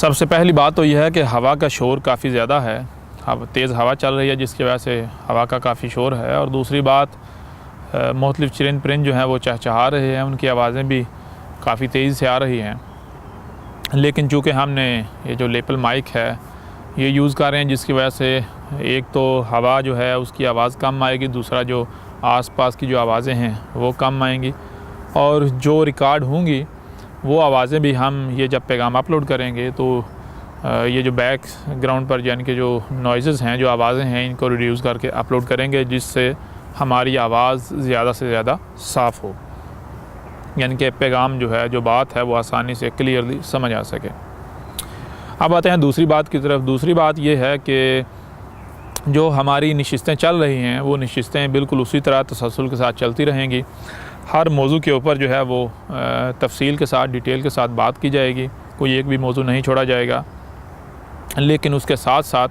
सबसे पहली बात तो यह है कि हवा का शोर काफ़ी ज़्यादा है। अब तेज़ हवा चल रही है जिसकी वजह से हवा का काफ़ी शोर है। और दूसरी बात, मुख्तलिफ़ चरिंद परिंद जो हैं वो चहचहा रहे हैं, उनकी आवाज़ें भी काफ़ी तेज़ी से आ रही हैं। लेकिन चूँकि हमने ये जो लेपल माइक है ये यूज़ कर रहे हैं, जिसकी वजह से एक तो हवा जो है उसकी आवाज़ कम आएगी, दूसरा जो आसपास की जो आवाज़ें हैं वो कम आएंगी, और जो रिकॉर्ड होंगी वो आवाज़ें भी हम ये जब पैगाम अपलोड करेंगे तो ये जो बैकग्राउंड पर यानी कि जो नॉइज़ेस हैं, जो आवाज़ें हैं, इनको रिड्यूस करके अपलोड करेंगे, जिससे हमारी आवाज़ ज़्यादा से ज़्यादा साफ़ हो, यानी कि पैगाम जो है, जो बात है वो आसानी से क्लियरली समझ आ सके। अब आते हैं दूसरी बात की तरफ। दूसरी बात ये है कि जो हमारी नशिस्तें चल रही हैं वो नशिस्तें बिल्कुल उसी तरह तसलसल के साथ चलती रहेंगी। हर मौजू के ऊपर जो है वो तफसील के साथ, डिटेल के साथ बात की जाएगी, कोई एक भी मौजू नहीं छोड़ा जाएगा। लेकिन उसके साथ साथ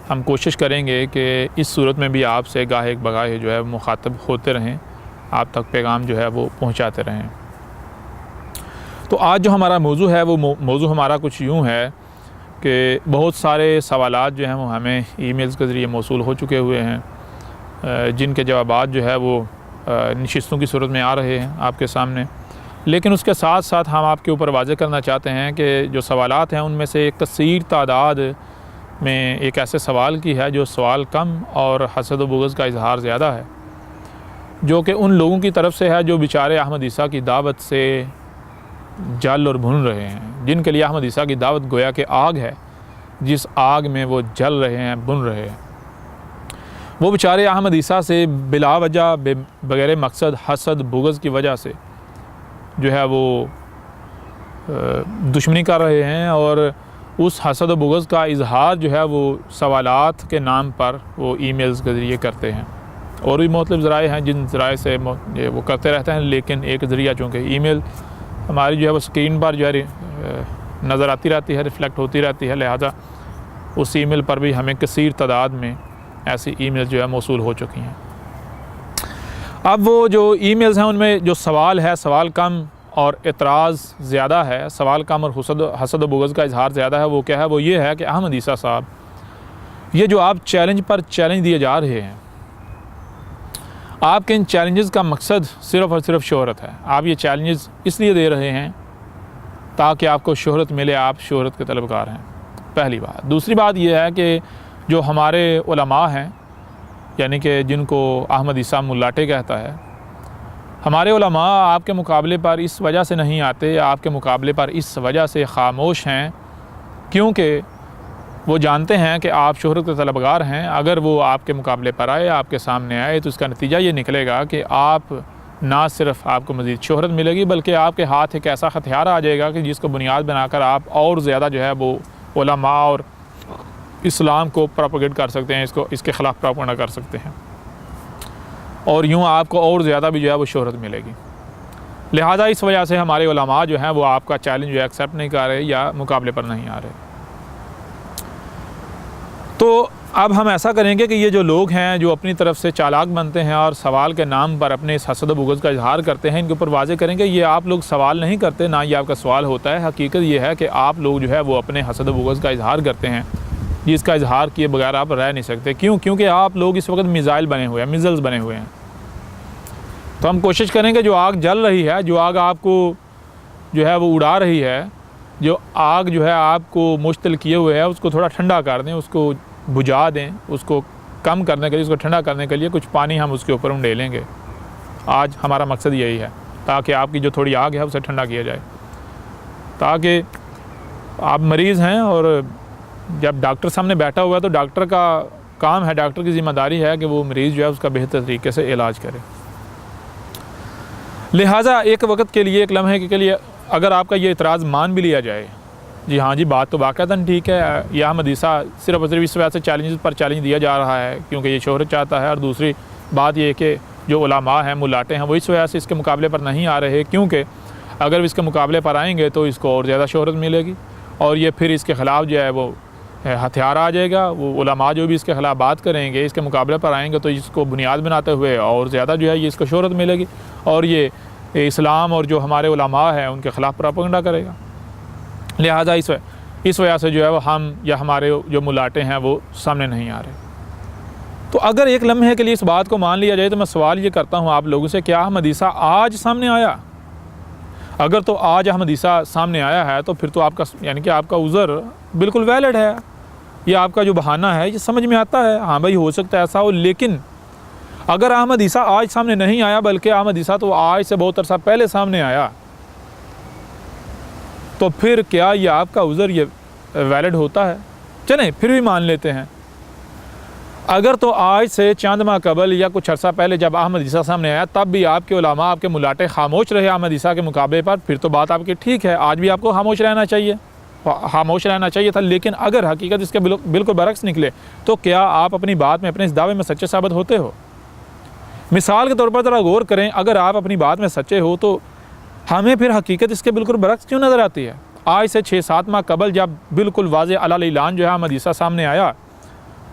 हम कोशिश करेंगे कि इस सूरत में भी आपसे गाहे बगाहे जो है मुखातब होते रहें, आप तक पैगाम जो है वो पहुंचाते रहें। तो आज जो हमारा मौजू है वो मौजू हमारा कुछ यूँ है कि बहुत सारे सवालात जो हैं वो हमें ईमेल्स के ज़रिए मौसूल हो चुके हुए हैं, जिनके जवाबात जो है वो नशिस्तों की सूरत में आ रहे हैं आपके सामने। लेकिन उसके साथ साथ हम आपके ऊपर वाज़ेह करना चाहते हैं कि जो सवालात हैं उनमें से एक कसीर तादाद में एक ऐसे सवाल की है जो सवाल कम और हसद व बुग़्ज़ का इजहार ज़्यादा है, जो कि उन लोगों की तरफ से है जो बेचारे अहमद ईसा की दावत से जल और भुन रहे हैं, जिनके लिए अहमद ईसा की दावत गोया कि आग है, जिस आग में वो जल रहे हैं, भुन रहे हैं। वो बेचारे अहमद ईसा से बिला वजह बगैर मकसद हसद बुग़्ज़ की वजह से जो है वो दुश्मनी कर रहे हैं, और उस हसद व बुग़्ज़ का इजहार जो है वो सवालात के नाम पर वो ईमेल्स के ज़रिए करते हैं। और भी मुख्तलिफ़ ज़राए हैं जिन ज़राए से वो करते रहते हैं, लेकिन एक ज़रिया चूँकि ईमेल हमारी जो है वो स्क्रीन पर जो है नज़र आती रहती है, रिफ़्लेक्ट होती रहती है, लिहाजा उस ईमेल पर भी हमें कसीर तादाद में ऐसी ईमेल जो है मौसूल हो चुकी हैं। अब वो जो ईमेल्स हैं उनमें जो सवाल है, सवाल कम और एतराज़ ज़्यादा है, सवाल कम और हसद व बुग़्ज़ का इजहार ज़्यादा है। वो क्या है? वो ये है कि अहमद ईसा साहब, ये जो आप चैलेंज पर चैलेंज दिए जा रहे हैं, आपके इन चैलेंजेस का मकसद सिर्फ़ और सिर्फ शोहरत है। आप ये चैलेंजेस इसलिए दे रहे हैं ताकि आपको शोहरत मिले, आप शोहरत के तलबगार हैं, पहली बात। दूसरी बात यह है कि जो हमारे उलमा हैं, यानी कि जिनको अहमद ईसा मुल्लाटे कहता है, हमारे उलमा आपके मुकाबले पर इस वजह से नहीं आते, आपके मुकाबले पर इस वजह से ख़ामोश हैं क्योंकि वो जानते हैं कि आप शोहरत के तलबगार हैं। अगर वो आपके मुकाबले पर आए, आपके सामने आए, तो इसका नतीजा ये निकलेगा कि आप ना सिर्फ आपको मज़ीद शोहरत मिलेगी, बल्कि आपके हाथ एक ऐसा हथियार आ जाएगा कि जिसको बुनियाद बनाकर आप और ज़्यादा जो है वो उलमा और इस्लाम को प्रोपेगेट कर सकते हैं, इसके ख़िलाफ़ प्रोपेगेंडा कर सकते हैं, और यूँ आपको और ज़्यादा भी जो है वो शोहरत मिलेगी। लिहाजा इस वजह से हमारे उलमा जो हैं वो आपका चैलेंज जो है एक्सेप्ट नहीं कर रहे या मुकाबले पर नहीं आ रहे। तो अब हम ऐसा करेंगे कि ये जो लोग हैं जो अपनी तरफ से चालाक बनते हैं और सवाल के नाम पर अपने इस हसद व बुग़्ज़ का इजहार करते हैं, इनके ऊपर वाज़ेह करेंगे ये आप लोग सवाल नहीं करते, ना ये आपका सवाल होता है। हकीकत ये है कि आप लोग जो है वो अपने हसद व बुग़्ज़ का इजहार करते हैं, जिसका इजहार किए बगैर आप रह नहीं सकते। क्यों? क्योंकि आप लोग इस वक्त मिज़ाइल बने हुए हैं, मिज़ल्स बने हुए हैं। तो हम कोशिश करेंगे जो आग जल रही है, जो आग आपको जो है वो उड़ा रही है, जो आग जो है आपको मुश्तिल किए हुए है, उसको थोड़ा ठंडा कर दें, उसको बुझा दें, उसको कम करने के लिए, उसको ठंडा करने के लिए कुछ पानी हम उसके ऊपर उंडेलेंगे। आज हमारा मकसद यही है, ताकि आपकी जो थोड़ी आग है उसे ठंडा किया जाए, ताकि आप मरीज़ हैं और जब डॉक्टर सामने बैठा हुआ है तो डॉक्टर का काम है, डॉक्टर की ज़िम्मेदारी है कि वो मरीज़ जो है उसका बेहतर तरीके से इलाज करे। लिहाजा एक वक्त के लिए, एक लम्हे के लिए अगर आपका ये इतराज़ मान भी लिया जाए, जी हाँ जी, बात तो वाक़अतन ठीक है, यह अहमद ईसा सिर्फ और सिर्फ इस वजह से चैलेंज पर चैलेंज दिया जा रहा है क्योंकि ये शोहरत चाहता है, और दूसरी बात ये कि जो उलमा हैं, मुल्लाटे हैं, वो इस वजह से इसके मुकाबले पर नहीं आ रहे क्योंकि अगर इसके मुकाबले पर आएंगे तो इसको और ज़्यादा शोहरत मिलेगी, और ये फिर इसके ख़िलाफ़ जो है वो हथियार आ जाएगा। वो उलमा जो भी इसके ख़िलाफ़ बात करेंगे, इसके मुकाबले पर आएंगे, तो इसको बुनियाद बनाते हुए और ज़्यादा जो है ये इसको शोहरत मिलेगी, और ये इस्लाम और जो हमारे उलमा हैं उनके ख़िलाफ़ प्रोपेगेंडा करेगा। लिहाजा इस वजह से जो है वो हम या हमारे जो मुलाटे हैं वो सामने नहीं आ रहे। तो अगर एक लम्हे के लिए इस बात को मान लिया जाए तो मैं सवाल ये करता हूँ आप लोगों से, क्या अहमद ईसा आज सामने आया? अगर तो आज अहमद ईसा सामने आया है तो फिर तो आपका यानी कि आपका उज़र बिल्कुल वैलिड है, या आपका जो बहाना है ये समझ में आता है, हाँ भाई हो सकता है ऐसा हो। लेकिन अगर अहमद ईसा आज सामने नहीं आया, बल्कि अहमद ईसा तो आज से बहुत अरसा पहले सामने आया, तो फिर क्या ये आपका उज़र ये वैलिड होता है? चलें फिर भी मान लेते हैं, अगर तो आज से चंद माह कबल या कुछ अर्सा पहले जब अहमद ईसा सामने आया तब भी आपके उलमा, आपके मुलाटे खामोश रहे अहमद ईसा के मुकाबले पर, फिर तो बात आपकी ठीक है, आज भी आपको खामोश रहना चाहिए था। लेकिन अगर हकीकत इसके बिल्कुल बरक्स निकले तो क्या आप अपनी बात में, अपने इस दावे में सच्चे साबित होते हो? मिसाल के तौर पर ज़रा गौर करें, अगर आप अपनी बात में सच्चे हो तो हमें फिर हकीकत इसके बिल्कुल बरक्स क्यों नज़र आती है? आज से 6-7 माह कबल जब बिल्कुल वाज़े अलाल ऐलान जो है अहमद ईसा सामने आया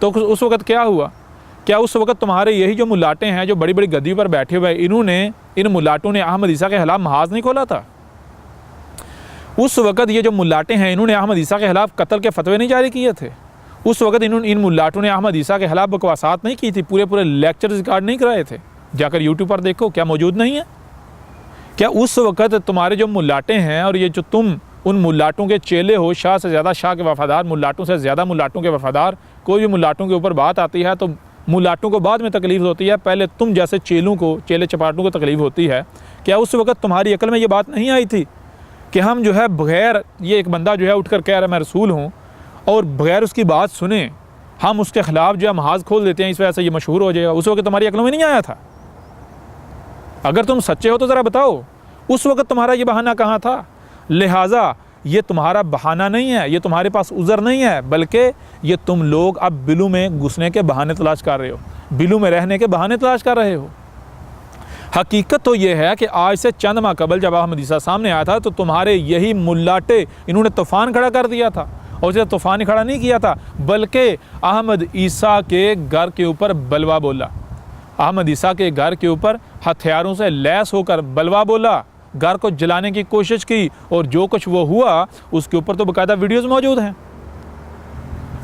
तो उस वक़्त क्या हुआ? क्या उस वक़्त तुम्हारे यही जो मुलाटे हैं जो बड़ी बड़ी गद्दी पर बैठे हुए, इन मुलाटों ने अहमद ईसा के खिलाफ महाज नहीं खोला था? उस वक़्त ये जो मुलाटे हैं इन्होंने अहमद ईसा के खिलाफ कत्ल के फतवे नहीं जारी किए थे? उस वक़्त इन मुलाटों ने अहमद ईसा के खिलाफ बकवासात नहीं की थी? पूरे लेक्चर रिकॉर्ड नहीं कराए थे? जाकर यूट्यूब पर देखो, क्या मौजूद नहीं है? क्या उस वक़्त तुम्हारे जो मुलाटे हैं और ये जो तुम उन मुलाटों के चेले हो, शाह से ज़्यादा शाह के वफ़ादार, मुलाटों से ज़्यादा मुलाटों के वफ़ादार, कोई भी मुलाटों के ऊपर बात आती है तो मुलाटों को बाद में तकलीफ़ होती है, पहले तुम जैसे चेले चपाटों को तकलीफ़ होती है? क्या उस वक़्त तुम्हारी अकल में ये बात नहीं आई थी कि हम जो है बग़ैर, ये एक बंदा जो है उठकर कह रहा है मैं रसूल हूँ, और बग़ैर उसकी बात सुने हम उसके ख़िलाफ़ जो है महाज खोल देते हैं, इस वजह से ये मशहूर हो जाएगा? उस वक़्त तुम्हारी अकलों में नहीं आया था? अगर तुम सच्चे हो तो ज़रा बताओ उस वक़्त तुम्हारा ये बहाना कहाँ था? लिहाजा ये तुम्हारा बहाना नहीं है, ये तुम्हारे पास उज़र नहीं है, बल्कि ये तुम लोग अब बिलू में घुसने के बहाने तलाश कर रहे हो, बिलू में रहने के बहाने तलाश कर रहे हो। हकीकत तो ये है कि आज से चंद माह कबल जब अहमद ईसा सामने आया था तो तुम्हारे यही मुल्लाटे इन्होंने तूफ़ान खड़ा कर दिया था, और इसे तूफ़ान खड़ा नहीं किया था बल्कि अहमद ईसा के घर के ऊपर बलवा बोला, अहमद ईसा के घर के ऊपर हथियारों से लैस होकर बलवा बोला, घर को जलाने की कोशिश की, और जो कुछ वो हुआ उसके ऊपर तो बाकायदा वीडियोज़ मौजूद हैं।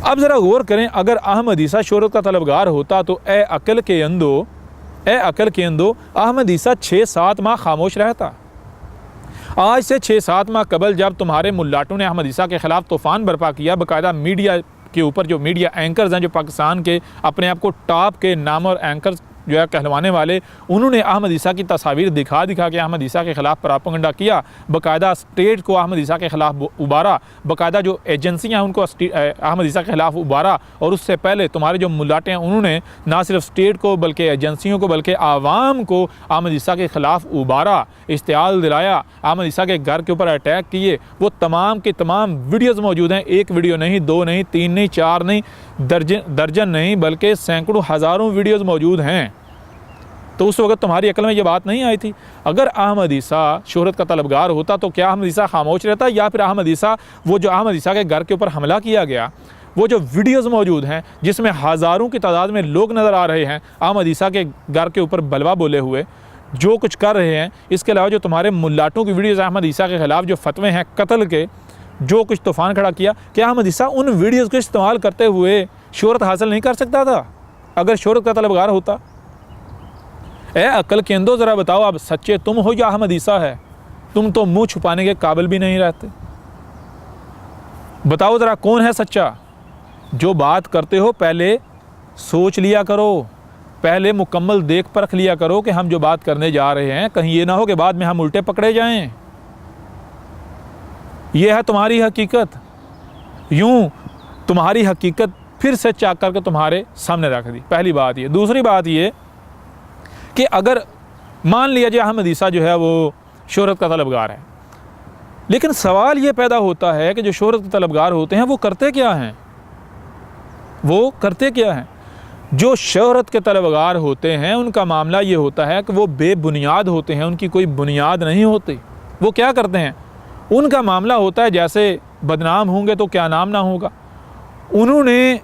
अब ज़रा गौर करें, अगर अहमद ईसा शोहरत का तलबगार होता तो ए अकल के अंदो अहमद ईसा 6-7 माह खामोश रहता। आज से 6-7 माह कबल जब तुम्हारे मुल्लाटों ने अहमद ईसा के ख़िलाफ़ तूफ़ान बर्पा किया, बाकायदा मीडिया के ऊपर जो मीडिया एंकर्स हैं, जो पाकिस्तान के अपने आप को टॉप के नाम और एंकर्स जो है कहलवाने वाले, उन्होंने अहमद ईसा की तस्वीर दिखा के अहमद ईसा के ख़िलाफ़ प्रोपेगेंडा किया, बाकायदा स्टेट को अहमद ईसा के ख़िलाफ़ उबारा, बाकायदा जो एजेंसियाँ हैं उनको अहमद ईसा के ख़िलाफ़ उबारा। और उससे पहले तुम्हारे जो मुलाटे हैं उन्होंने ना सिर्फ स्टेट को बल्कि एजेंसियों को बल्कि आवाम को अहमद ईसा के ख़िलाफ़ उबारा, इश्तिआल दिलाया, अहमद ईसा के घर के ऊपर अटैक किए। वो तमाम के तमाम वीडियोज़ मौजूद हैं, एक वीडियो नहीं, 2 नहीं, 3 नहीं, 4 नहीं, दर्जन नहीं, बल्कि सैकड़ों हज़ारों वीडियोज़ मौजूद हैं। तो उस वक़्त तुम्हारी अकल में ये बात नहीं आई थी? अगर अहमद ईसा शोहरत का तलबगार होता तो क्या अहमद ईसा खामोश रहता? या फिर अहमद ईसा, वो जो अहमद ईसा के घर के ऊपर हमला किया गया, वो जो वीडियोज़ मौजूद हैं जिसमें हज़ारों की तादाद में लोग नज़र आ रहे हैं अहमद ईसा के घर के ऊपर बलवा बोले हुए, जो कुछ कर रहे हैं, इसके अलावा जो तुम्हारे मुल्लाटों की वीडियोज़ अहमद ईसा के ख़िलाफ़ जो फतवे हैं कत्ल के, जो कुछ तूफ़ान खड़ा किया, क्या अहमद ईसा उन वीडियोज़ को इस्तेमाल करते हुए शोहरत हासिल नहीं कर सकता था अगर शोहरत का तलबगार होता? ए अकल के अंदो ज़रा बताओ, अब सच्चे तुम हो या अहमद ईसा है? तुम तो मुंह छुपाने के काबिल भी नहीं रहते। बताओ ज़रा कौन है सच्चा? जो बात करते हो पहले सोच लिया करो, पहले मुकम्मल देख परख लिया करो कि हम जो बात करने जा रहे हैं कहीं ये ना हो कि बाद में हम उल्टे पकड़े जाएं। ये है तुम्हारी हकीकत। यूं तुम्हारी हकीकत फिर से चाक करके तुम्हारे सामने रख दी, पहली बात ये। दूसरी बात ये कि अगर मान लिया जाए अहमद ईसा जो है वो शोहरत का तलबगार है, लेकिन सवाल ये पैदा होता है कि जो शोहरत के तलबगार होते हैं वो करते क्या हैं? वो करते क्या हैं? जो शोहरत के तलबगार होते हैं उनका मामला ये होता है कि वो बेबुनियाद होते हैं, उनकी कोई बुनियाद नहीं होती। वो क्या करते हैं? उनका मामला होता है जैसे बदनाम होंगे तो क्या नाम ना होगा। उन्होंने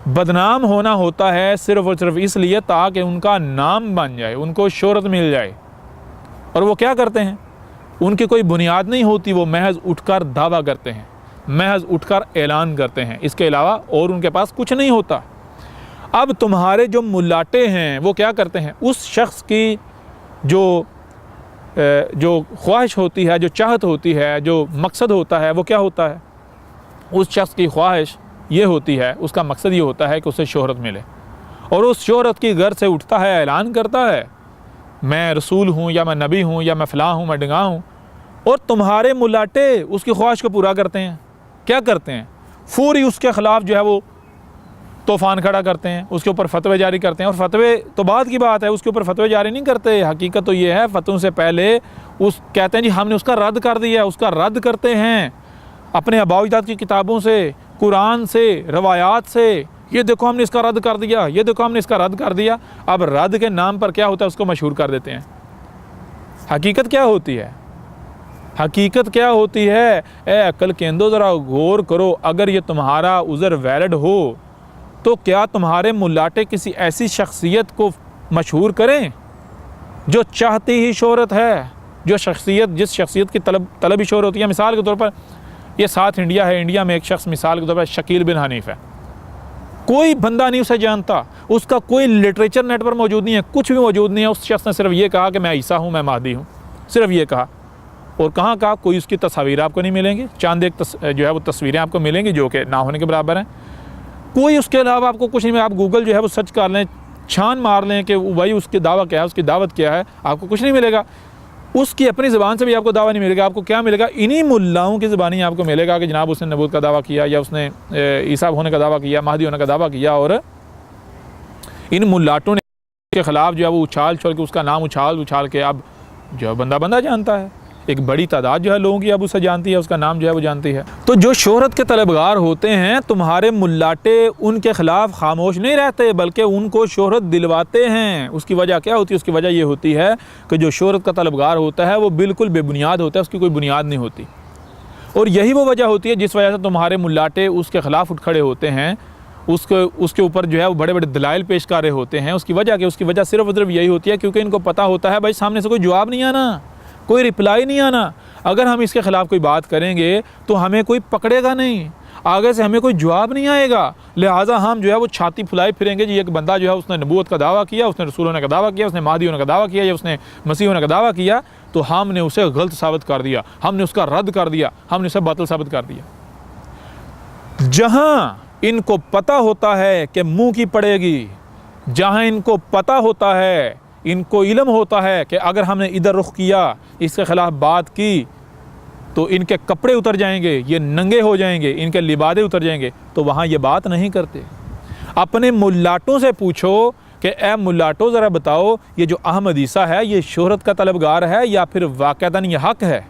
बदनाम होना होता है सिर्फ़ और सिर्फ इसलिए ताकि उनका नाम बन जाए, उनको शोहरत मिल जाए। और वो क्या करते हैं? उनकी कोई बुनियाद नहीं होती, वो महज उठकर दावा करते हैं। महज उठकर ऐलान करते हैं, इसके अलावा और उनके पास कुछ नहीं होता। अब तुम्हारे जो मुल्लाटे हैं वो क्या करते हैं, उस शख्स की जो ख्वाहिश होती है, जो चाहत होती है, जो मकसद होता है, वो क्या होता है, उस शख्स की ख्वाहिश ये होती है, उसका मकसद ये होता है कि उसे शोहरत मिले, और उस शोहरत की घर से उठता है, ऐलान करता है मैं रसूल हूँ या मैं नबी हूँ या मैं फ़लाँ हूँ, मैं ढिंगा हूँ। और तुम्हारे मुल्लाटे उसकी ख्वाहिश को पूरा करते हैं। क्या करते हैं, फौरी उसके ख़िलाफ़ जो है वो तूफ़ान खड़ा करते हैं, उसके ऊपर फतवे जारी करते हैं। और फतवे तो बाद की बात है, उसके ऊपर फतवे जारी नहीं करते, हकीकत तो ये है फतवों से पहले उस कहते हैं जी हमने उसका रद्द कर दिया, उसका रद्द करते हैं अपने आबा अजदाद की किताबों से, कुरान से, रवायात से, ये देखो हमने इसका रद्द कर दिया, ये देखो हमने इसका रद्द कर दिया। अब रद्द के नाम पर क्या होता है, उसको मशहूर कर देते हैं। हकीकत क्या होती है, हकीकत क्या होती है, ए अक्ल केंदो ज़रा गौर करो। अगर ये तुम्हारा उज़र वैलिड हो तो क्या तुम्हारे मुल्लाटे किसी ऐसी शख्सियत को मशहूर करें जो चाहती ही शोहरत है, जो शख्सियत जिस शख्सियत की तलब ही शोहरत होती है। मिसाल के तौर पर ये साथ इंडिया है, इंडिया में एक शख्स मिसाल के तौर पर शकील बिन हनीफ है, कोई बंदा नहीं उसे जानता, उसका कोई लिटरेचर नेट पर मौजूद नहीं है, कुछ भी मौजूद नहीं है। उस शख्स ने सिर्फ ये कहा कि मैं ईसा हूँ, मैं महदी हूँ, सिर्फ ये कहा। और कहाँ कहा, कोई उसकी तस्वीर आपको नहीं मिलेंगी, चांद एक जो है वो तस्वीरें आपको मिलेंगी जो कि ना होने के बराबर हैं। कोई उसके अलावा आपको कुछ नहीं। आप गूगल जो है वो सर्च कर लें, छान मार लें कि भाई उसकी दावा क्या है, उसकी दावत क्या है, आपको कुछ नहीं मिलेगा। उसकी अपनी ज़बान से भी आपको दावा नहीं मिलेगा। आपको क्या मिलेगा, इन्हीं मुल्लाओं की ज़बानी आपको मिलेगा कि जनाब उसने नबूवत का दावा किया, या उसने ईसा होने का दावा किया, महदी होने का दावा किया। और इन मुल्लाटों ने के ख़िलाफ़ जो है वो उछाल छोड़ के उसका नाम उछाल के अब जो बंदा जानता है, एक बड़ी तादाद जो है लोगों की अब उसे जानती है, उसका नाम जो है वो जानती है। तो जो शोहरत के तलबगार होते हैं, तुम्हारे मुल्लाटे उनके ख़िलाफ़ खामोश नहीं रहते, बल्कि उनको शोहरत दिलवाते हैं। उसकी वजह क्या होती है, उसकी वजह ये होती है कि जो शोहरत का तलबगार होता है वो बिल्कुल बेबुनियाद होता है, उसकी कोई बुनियाद नहीं होती। और यही वो वजह होती है जिस वजह से तुम्हारे मुल्लाटे उसके ख़िलाफ़ उठ खड़े होते हैं, उसके ऊपर जो है वो बड़े बड़े दलाइल पेश कर रहे होते हैं। उसकी वजह सिर्फ और सिर्फ यही होती है क्योंकि इनको पता होता है भाई सामने से कोई जवाब नहीं आना, कोई रिप्लाई नहीं आना। अगर हम इसके ख़िलाफ़ कोई बात करेंगे तो हमें कोई पकड़ेगा नहीं, आगे से हमें कोई जवाब नहीं आएगा। लिहाजा हम जो है वो छाती फुलाई फिरेंगे जी एक बंदा जो है उसने नबूवत का दावा किया, उसने रसूल होने का दावा किया, उसने महदी होने का दावा किया, या उसने मसीह होने का दावा किया, तो हमने उसे गलत साबित कर दिया, हमने उसका रद्द कर दिया, हमने उसे बातिल साबित कर दिया। जहाँ इनको पता होता है कि मुँह की पड़ेगी, जहाँ इनको पता होता है, इनको इल्म होता है कि अगर हमने इधर रुख किया, इसके ख़िलाफ़ बात की, तो इनके कपड़े उतर जाएंगे, ये नंगे हो जाएंगे, इनके लिबादे उतर जाएंगे, तो वहाँ ये बात नहीं करते। अपने मुल्लाटों से पूछो कि ए मुल्लाटो ज़रा बताओ ये जो अहमद ईसा है ये शोहरत का तलबगार है या फिर वाक़अतन ये हक़ है,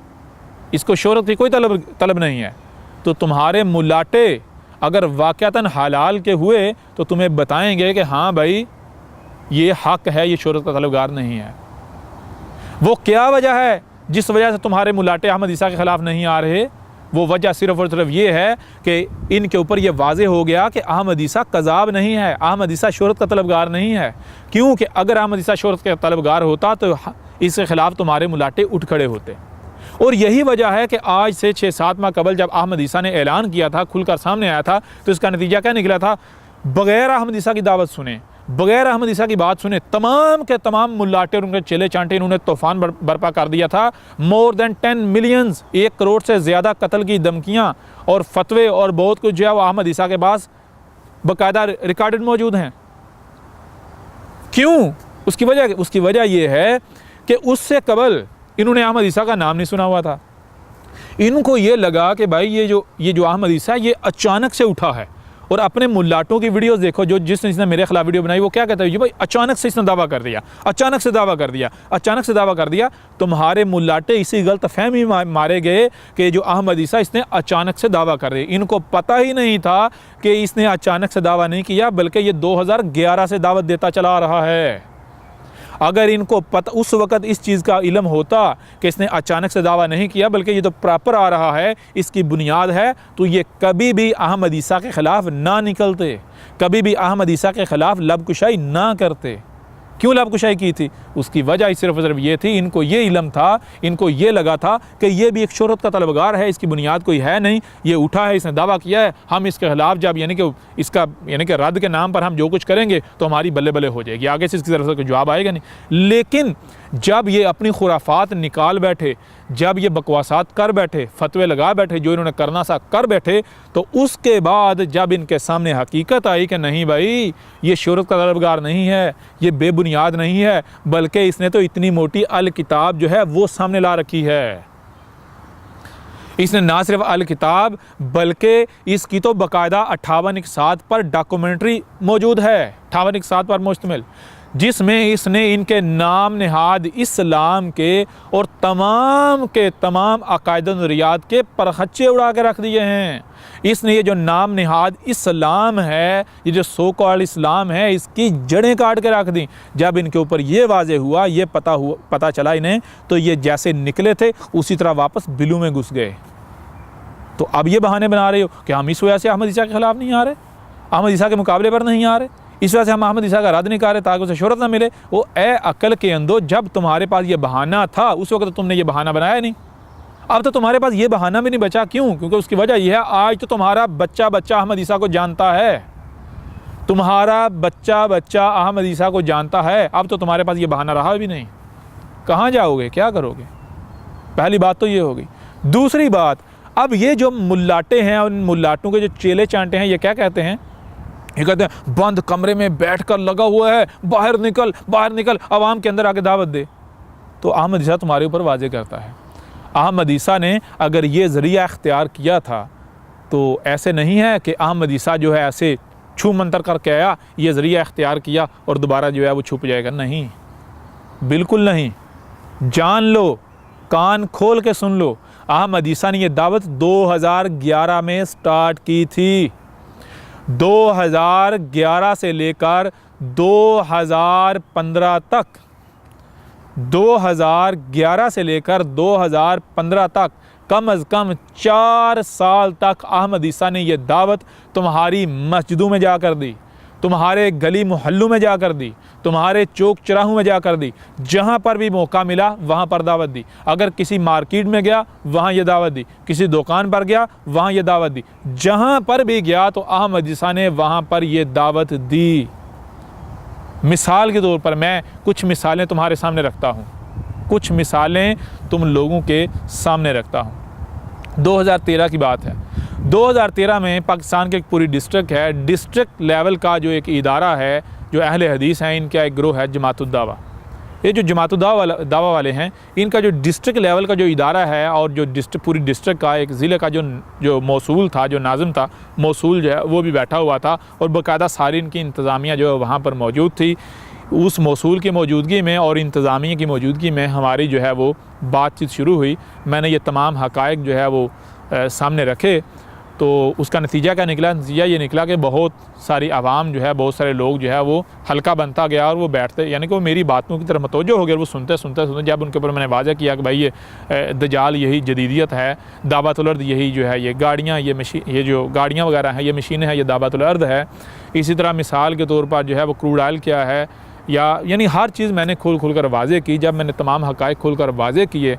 इसको शोहरत की कोई तलब नहीं है। तो तुम्हारे मुल्लाटे अगर वाक़अतन हलाल के हुए तो तुम्हें बताएंगे कि हाँ भाई ये हक़ है, ये शोहरत का तलबगार नहीं है। वो क्या वजह है जिस वजह से तुम्हारे मुल्लाटे अहमद ईसा के ख़िलाफ़ नहीं आ रहे, वो वजह सिर्फ़ और सिर्फ ये है कि इनके ऊपर ये वाज़े हो गया कि अहमद ईसा कज़ाब नहीं है, अहमद ईसा शोहरत का तलबगार नहीं है। क्योंकि अगर अहमद ईसा शोहरत का तलबगार होता तो इसके ख़िलाफ़ तुम्हारे मुल्लाटे उठ खड़े होते। और यही वजह है कि आज से 6-7 माह कबल जब अहमद ईसा ने ऐलान किया था, खुलकर सामने आया था, तो इसका नतीजा क्या निकला था, बग़ैर अहमद ईसा की दावत सुने, बग़ैर अहमद ईसा की बात सुने, तमाम के तमाम मुल्लाटे और उनके चेले चांटे इन्होंने तूफ़ान बर्पा कर दिया था। मोर देन 10 मिलियंस, 1 करोड़ से ज़्यादा कत्ल की धमकियाँ और फतवे और बहुत कुछ जो है वो अहमद ईसा के पास बाकायदा रिकॉर्डेड मौजूद हैं। क्यों? उसकी वजह यह है कि उससे कबल इन्होंने अहमद ईसा का नाम नहीं सुना हुआ था। इनको ये लगा कि भाई ये जो अहमद ईसा ये अचानक से उठा है। और अपने मुल्लाटों की वीडियोस देखो, जो जिसने मेरे खिलाफ वीडियो बनाई, वो क्या कहता है, ये भाई अचानक से इसने दावा कर दिया, अचानक से दावा कर दिया, अचानक से दावा कर दिया। तुम्हारे मुल्लाटे इसी गलत फहमी मारे गए कि जो अहमद ईसा इसने अचानक से दावा कर दिया। इनको पता ही नहीं था कि इसने अचानक से दावा नहीं किया, बल्कि ये 2011 से दावत देता चला रहा है। अगर इनको पता उस वक़्त इस चीज़ का इल्म होता कि इसने अचानक से दावा नहीं किया बल्कि ये तो प्रॉपर आ रहा है, इसकी बुनियाद है, तो ये कभी भी अहमद ईसा के ख़िलाफ़ ना निकलते, कभी भी अहमद ईसा के ख़िलाफ़ लबकुशाई ना करते। क्यों लब कुशाई की थी? उसकी वजह सिर्फ और सिर्फ ये थी, इनको ये इल्म था, इनको ये लगा था कि ये भी एक शोहरत का तलबगार है, इसकी बुनियाद कोई है नहीं, ये उठा है, इसने दावा किया है, हम इसके खिलाफ जब यानी कि इसका यानी कि रद्द के नाम पर हम जो कुछ करेंगे तो हमारी बल्ले बल्ले हो जाएगी, आगे से इसकी तरफ से कोई जवाब आएगा नहीं। लेकिन जब ये अपनी खुराफात निकाल बैठे, जब ये बकवासात कर बैठे, फतवे लगा बैठे, जो इन्होंने करना सा कर बैठे, तो उसके बाद जब इनके सामने हकीकत आई कि नहीं भाई ये शोहरत का तलबगार नहीं है, ये बेबुनियाद नहीं है, बल्कि इसने तो इतनी मोटी अल किताब जो है वो सामने ला रखी है। इसने ना सिर्फ अल किताब बल्कि इसकी तो बाकायदा 58 इकसात पर डॉक्यूमेंट्री मौजूद है, 58 इकसात पर मुश्तमिल, जिसमें इसने इनके नाम नहाद इस्लाम के और तमाम के तमाम अकायद नज़रियात के परखच्चे उड़ा के रख दिए हैं। इसने ये जो नाम नहाद इस्लाम है, ये जो सो कॉल्ड इस्लाम है, इसकी जड़ें काट के रख दी। जब इनके ऊपर ये वाज़े हुआ, ये पता चला इन्हें, तो ये जैसे निकले थे उसी तरह वापस बिलू में घुस गए। तो अब ये बहाने बना रहे हो कि हम इस वजह से अहमद ईसा के ख़िलाफ़ नहीं आ रहे, अहमद ईसा के मुकाबले पर नहीं आ रहे, इस वजह से हम अहमद ईसा का रद्द नहीं कर रहे ताकि उसे शोहरत ना मिले। वो ए अक्ल के अंदर, जब तुम्हारे पास ये बहाना था उस वक्त तो तुमने ये बहाना बनाया नहीं, अब तो तुम्हारे पास ये बहाना भी नहीं बचा। क्यों? क्योंकि उसकी वजह यह है, आज तो तुम्हारा बच्चा बच्चा अहमद ईसा को जानता है, तुम्हारा बच्चा बच्चा अहमद ईसा को जानता है। अब तो तुम्हारे पास ये बहाना रहा भी नहीं, कहाँ जाओगे, क्या करोगे? पहली बात तो ये हो गई। दूसरी बात, अब ये जो मुल्लाटे हैं, उन मुल्लाटों के जो चेले चांटे हैं, ये क्या कहते हैं? ये कहते हैं बंद कमरे में बैठकर लगा हुआ है, बाहर निकल, आवाम के अंदर आके दावत दे। तो अहमद ईसा तुम्हारे ऊपर वाजे करता है। अहमद ईसा ने अगर ये ज़रिया इख्तियार किया था तो ऐसे नहीं है कि अहमद ईसा जो है ऐसे छू मंतर करके आया, ये ज़रिया इख्तियार किया और दोबारा जो है वो छुप जाएगा। नहीं, बिल्कुल नहीं। जान लो, कान खोल के सुन लो, अहमद ईसा ने ये दावत 2011 में स्टार्ट की थी। 2011 से लेकर 2015 तक, 2011 से लेकर 2015 तक कम अज़ कम 4 साल तक अहमद ईसा ने यह दावत तुम्हारी मस्जिदों में जाकर दी, तुम्हारे गली मोहल्लों में जाकर दी, तुम्हारे चौक चौराहों में जाकर दी, जहाँ पर भी मौका मिला वहाँ पर दावत दी। अगर किसी मार्केट में गया वहाँ ये दावत दी, किसी दुकान पर गया वहाँ ये दावत दी, जहाँ पर भी गया तो अहमद ईसा ने वहाँ पर ये दावत दी। मिसाल के तौर पर मैं कुछ मिसालें तुम्हारे सामने रखता हूँ, कुछ मिसालें तुम लोगों के सामने रखता हूँ। 2013 की बात है। 2013 में पाकिस्तान की एक पूरी डिस्ट्रिक्ट है, डिस्ट्रिक्ट लेवल का जो एक इदारा है, जो अहले हदीस हैं, इनका एक ग्रोह है जमातुद्दावा। ये जो जमातुद्दावा वाले हैं, इनका जो डिस्ट्रिक्ट लेवल का जो इदारा है और जो पूरी डिस्ट्रिक्ट का एक ज़िले का जो मौसूल था, जो नाज़िम था, मौसूल जो है वो भी बैठा हुआ था और बाकायदा सारी इनकी इंतज़ामिया जो है वहाँ पर मौजूद थी। उस मौसूल की मौजूदगी में और इंतज़ामिया की मौजूदगी में हमारी जो है वो बातचीत शुरू हुई। मैंने ये तमाम हक़ाइक़ जो है वो सामने रखे, तो उसका नतीजा क्या निकला? नतीजा ये निकला कि बहुत सारी आवाम जो है, बहुत सारे लोग जो है वो हल्का बनता गया और वो बैठते, यानी कि वो मेरी बातों की तरफ मतवज्जो हो गए। वो सुनते जब उनके ऊपर मैंने वाज़ा किया कि भाई ये दजाल यही जदीदियत है, दावतुल अर्द यही जो है, ये गाड़ियाँ, ये जो गाड़ियाँ वगैरह हैं, ये मशीनें हैं, ये दावतुल अर्द है। इसी तरह मिसाल के तौर पर जो है वो क्रूड ऑयल क्या है, यानी हर चीज़ मैंने खोल कर वाज़े की। जब मैंने तमाम हक़ाइक़ खोल कर वाज़े किए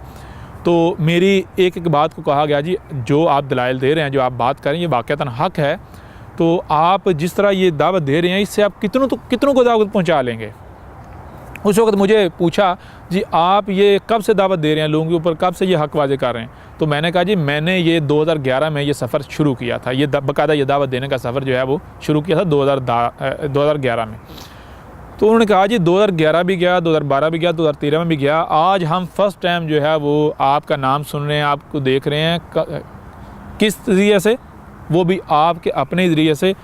तो मेरी एक बात को कहा गया, जी जो आप दलाइल दे रहे हैं, जो आप बात कर रहे हैं, ये वाक़तन हक़ है, तो आप जिस तरह ये दावत दे रहे हैं इससे आप कितनों को दावत पहुंचा लेंगे। उस वक्त मुझे पूछा, जी आप ये कब से दावत दे रहे हैं लोगों के ऊपर, कब से ये हक़ वाज़े कर रहे हैं? तो मैंने कहा, जी मैंने ये 2011 में ये सफ़र शुरू किया था, ये बाकायदा ये दावत देने का सफ़र जो है वो शुरू किया था 2011 में। तो उन्होंने कहा, जी 2011 भी गया, 2012 भी गया, 2013 में भी गया, आज हम फर्स्ट टाइम जो है वो आपका नाम सुन रहे हैं, आपको देख रहे हैं। किस ज़रिए से? वो भी आपके अपने ज़रिए से।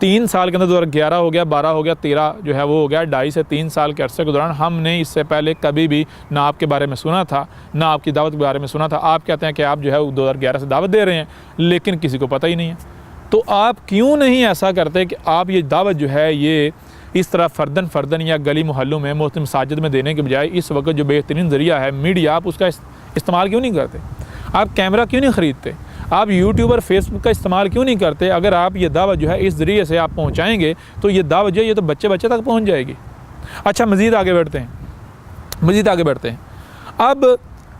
3 साल के अंदर 2011 हो गया, 12 हो गया, 13 जो है वो हो गया, 2.5 से 3 साल के अरसे के दौरान हमने इससे पहले कभी भी ना आपके बारे में सुना था, ना आपकी दावत के बारे में सुना था। आप कहते हैं कि आप जो है 2011 से दावत दे रहे हैं, लेकिन किसी को पता ही नहीं है। तो आप क्यों नहीं ऐसा करते कि आप ये दावत जो है ये इस तरह फ़र्दन या गली मोहल्लों में, मुस्लिम मसाजिद में देने के बजाय इस वक्त जो बेहतरीन ज़रिया है मीडिया, आप उसका इस्तेमाल क्यों नहीं करते? आप कैमरा क्यों नहीं ख़रीदते? आप यूट्यूब और फेसबुक का इस्तेमाल क्यों नहीं करते? अगर आप ये दावत जो है इस ज़रिए से आप पहुँचाएँगे तो ये दावत जो है ये तो बच्चे तक पहुँच जाएगी। अच्छा, मज़ीद आगे बढ़ते हैं। अब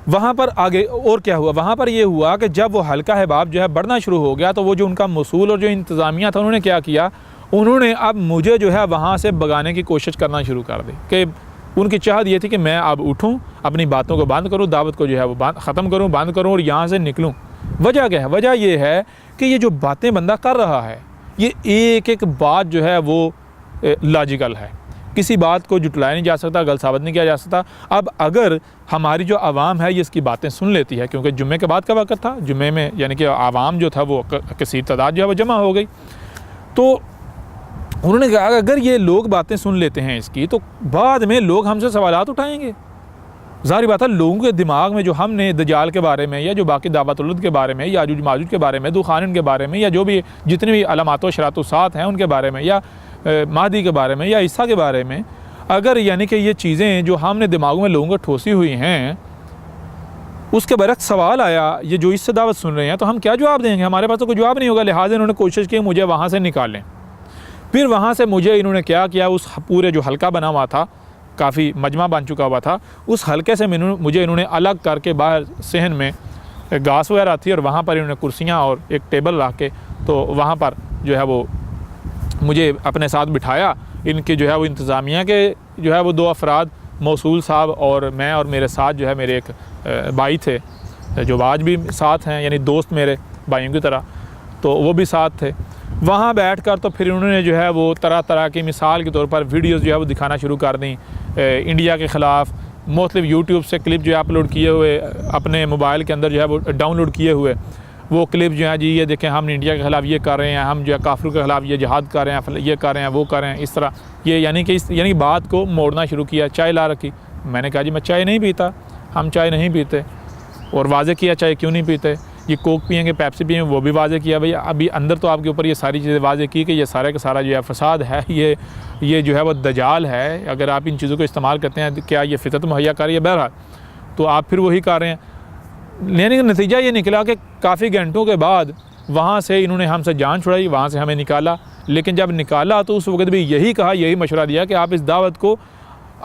वहाँ पर आगे और क्या हुआ, वहाँ पर ये हुआ कि जब वो हल्का अहबाब जो है बढ़ना शुरू हो गया, तो वो जो उनका मसूल और जो इंतज़ामिया था, उन्होंने क्या किया, उन्होंने अब मुझे जो है वहाँ से भगाने की कोशिश करना शुरू कर दी। कि उनकी चाहत ये थी कि मैं अब उठूँ, अपनी बातों को बंद करूँ, दावत को जो है वो ख़त्म करूँ, बंद करूँ और यहाँ से निकलूँ। वजह क्या है? वजह ये है कि ये जो बातें बंदा कर रहा है, ये एक एक बात जो है वो लॉजिकल है, किसी बात को जुटलाया नहीं जा सकता, गलत साबित नहीं किया जा सकता। अब अगर हमारी जो आवाम है ये इसकी बातें सुन लेती है, क्योंकि जुम्मे के बाद का वक़्त था, जुम्मे में यानी कि आवाम जो था वो कसीर तादाद जो है वो जमा हो गई, तो उन्होंने कहा अगर ये लोग बातें सुन लेते हैं इसकी, तो बाद में लोग हमसे सवालात उठाएंगे। ज़ाहिर बात है, लोगों के दिमाग में जो हमने दजाल के बारे में या जो बाकी दावतुल्लद के बारे में, याजूज माजूज के बारे में, दुखानिन के बारे में, या जो भी जितने भी अलामात व शरात हैं उनके बारे में, या महदी के बारे में, या ईसा के बारे में, अगर यानी कि ये चीज़ें जो हमने दिमागों में लोगों को ठोसी हुई हैं, उसके बरक्स सवाल आया, ये जो इससे दावत सुन रहे हैं, तो हम क्या जवाब देंगे? हमारे पास तो कोई जवाब नहीं होगा। लिहाजा इन्होंने कोशिश की मुझे वहाँ से निकालें। फिर वहाँ से मुझे इन्होंने क्या किया, उस पूरे जो हल्का बना हुआ था, काफ़ी मजमा बन चुका हुआ था, उस हल्के से मुझे इन्होंने अलग करके बाहर सहन में घास वगैरह थी, और वहाँ पर इन्होंने कुर्सियाँ और एक टेबल रख के, तो वहाँ पर जो है वो मुझे अपने साथ बिठाया। इनके जो है वो इंतज़ामिया के जो है वो 2 अफराद, मौसूल साहब और मैं, और मेरे साथ जो है मेरे एक भाई थे जो आज भी साथ हैं, यानी दोस्त मेरे भाइयों की तरह, तो वो भी साथ थे। वहाँ बैठकर तो फिर उन्होंने जो है वो तरह तरह की, मिसाल के तौर पर वीडियोज़ जो है वो दिखाना शुरू कर दी इंडिया के ख़िलाफ़। मुख्तलिफ यूट्यूब से क्लिप जो है अपलोड किए हुए, अपने मोबाइल के अंदर जो है वो डाउनलोड किए हुए वो क्लिप जो है, जी ये देखें हम इंडिया के ख़िलाफ़ ये कर रहे हैं, हम जो है काफिर के ख़िलाफ़ ये जिहाद कर रहे हैं, ये कर रहे हैं, वो कर रहे हैं, इस तरह ये यानी बात को मोड़ना शुरू किया। चाय ला रखी, मैंने कहा जी मैं चाय नहीं पीता, हम चाय नहीं पीते, और वाज़े किया चाय क्यों नहीं पीते, ये कोक पियेंगे, पेप्सी पियेंगे, वो भी वाज़े किया। भैया अभी अंदर तो आपके ऊपर ये सारी चीज़ें वाज़े की कि ये सारा का सारा जो है फसाद है, ये जो है वो दजाल है। अगर आप इन चीज़ों को इस्तेमाल करते हैं, क्या ये फितरत मुहैया कर रही है? बहरहाल तो आप फिर वही कर रहे हैं। लेने का नतीजा ये निकला कि काफ़ी घंटों के बाद वहाँ से इन्होंने हमसे जान छुड़ाई, वहाँ से हमें निकाला। लेकिन जब निकाला तो उस वक्त भी यही कहा, यही मशवरा दिया कि आप इस दावत को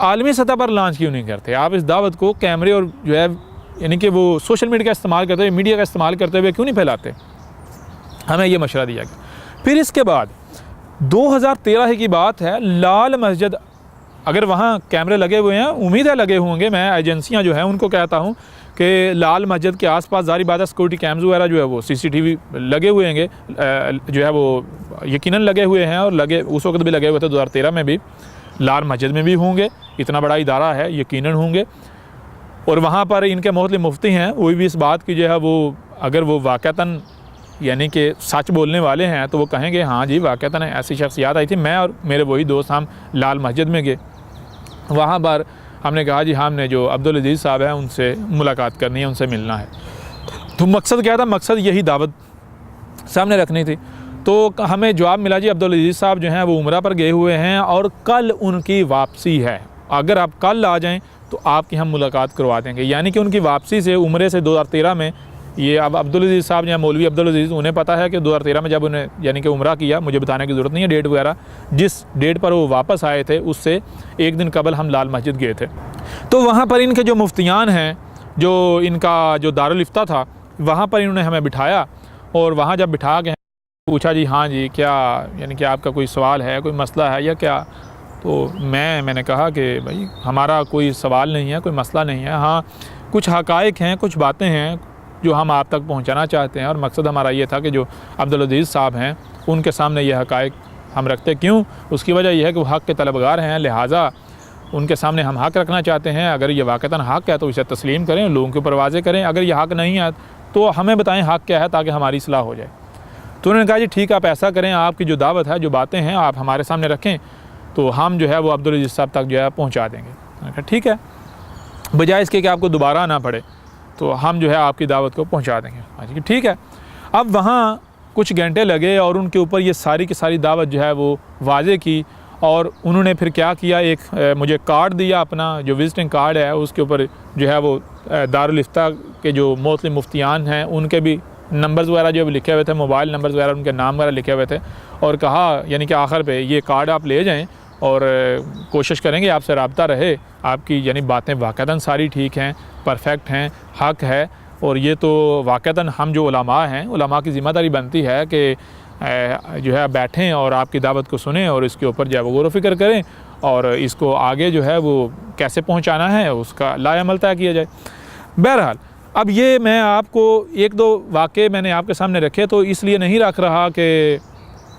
आलमी सतह पर लॉन्च क्यों नहीं करते, आप इस दावत को कैमरे और जो है यानी कि वो सोशल मीडिया का इस्तेमाल करते हुए, मीडिया का इस्तेमाल करते हुए क्यों नहीं फैलाते। हमें ये मशवरा दिया गया। फिर इसके बाद 2013 की बात है, लाल मस्जिद, अगर वहाँ कैमरे लगे हुए हैं, उम्मीद है लगे होंगे, मैं एजेंसियाँ जो हैं उनको कहता हूँ कि लाल मस्जिद के आसपास ज़ाहिर बात है सिक्योरिटी कैम्स वगैरह जो है वो CCTV लगे हुए होंगे, जो है वो यकीनन लगे हुए हैं, और लगे उस वक्त भी लगे हुए थे, 2013 में भी लाल मस्जिद में भी होंगे, इतना बड़ा इदारा है, यकीनन होंगे। और वहाँ पर इनके मुख्तलिफ मुफ्ती हैं, वो भी इस बात की जो है वो अगर वो वाक़तन यानी कि सच बोलने वाले हैं तो वो कहेंगे हाँ जी वाक़तन ऐसी शख्सियत आई थी। मैं और मेरे वही दोस्त हम लाल मस्जिद में गए, वहाँ पर हमने कहा जी हमने जो अब्दुल अजीज़ साहब हैं उनसे मुलाकात करनी है, उनसे मिलना है। तो मकसद क्या था? मकसद यही दावत सामने रखनी थी। तो हमें जवाब मिला जी अब्दुल अजीज़ साहब जो हैं वो उम्रा पर गए हुए हैं और कल उनकी वापसी है, अगर आप कल आ जाएँ तो आपकी हम मुलाकात करवा देंगे। यानी कि उनकी वापसी से उम्रे से 2013 में, ये अब अब्दुल अजीज़ साहब जो हैं मौलवी अब्दुल अजीज़, उन्हें पता है कि 2013 में जब उन्हें यानी कि उम्रा किया, मुझे बताने की ज़रूरत नहीं है डेट वगैरह, जिस डेट पर वो वापस आए थे उससे एक दिन कबल हम लाल मस्जिद गए थे। तो वहाँ पर इनके जो मुफ्तियान हैं, जो इनका जो दारुल इफ्ता था, वहाँ पर इन्होंने हमें बिठाया, और वहाँ जब बिठा के पूछा जी हाँ जी क्या यानी कि आपका कोई सवाल है, कोई मसला है या क्या? तो मैंने कहा कि भाई हमारा कोई सवाल नहीं है, कोई मसला नहीं है, हाँ कुछ हक़ाइक़ हैं, कुछ बातें हैं जो हम आप तक पहुंचाना चाहते हैं, और मकसद हमारा ये था कि जो अब्दुल अजीज़ साहब हैं उनके सामने ये हक़ाइक़ हम रखते। क्यों? उसकी वजह यह है कि वो हक़ के तलबगार हैं, लिहाजा उनके सामने हम हक़ रखना चाहते हैं। अगर ये वाक़तन हक़ है तो इसे तस्लीम करें, लोगों के ऊपर वाज़े करें। अगर ये हक़ नहीं है तो हमें बताएँ हक़ क्या है, ताकि हमारी इस्लाह हो जाए। तो उन्होंने कहा जी ठीक, आप ऐसा करें, आपकी जो दावत है, जो बातें हैं, आप हमारे सामने रखें, तो हम जो है वो अब्दुल अजीज़ साहब तक जो है पहुँचा देंगे। मैंने कहा ठीक है, बजाय इसके कि आपको दोबारा आना पड़े, तो हम जो है आपकी दावत को पहुंचा देंगे। हाँ ठीक है। अब वहाँ कुछ घंटे लगे और उनके ऊपर ये सारी की सारी दावत जो है वो वाज़े की, और उन्होंने फिर क्या किया, एक मुझे कार्ड दिया, अपना जो विज़िटिंग कार्ड है उसके ऊपर जो है वो दारुल इफ्ता के जो मुख्तलिफ मुफ्तियान हैं उनके भी नंबर्स वगैरह जो लिखे हुए थे, मोबाइल नंबर्स वगैरह, उनके नाम वगैरह लिखे हुए थे, और कहा यानी कि आखिर पे ये कार्ड आप ले जाएँ और कोशिश करेंगे आपसे रब्ता रहे, आपकी यानी बातें वाक़तन सारी ठीक हैं, परफेक्ट हैं, हक़ है। और ये तो वाक़तन हम जो उलमा हैं, उलमा की ज़िम्मेदारी बनती है कि जो है बैठें और आपकी दावत को सुनें और इसके ऊपर जो है वो गौर व फ़िक्र करें और इसको आगे जो है वो कैसे पहुंचाना है उसका लाएअमल तय किया जाए। बहरहाल अब ये मैं आपको एक दो वाक़े मैंने आपके सामने रखे, तो इसलिए नहीं रख रहा कि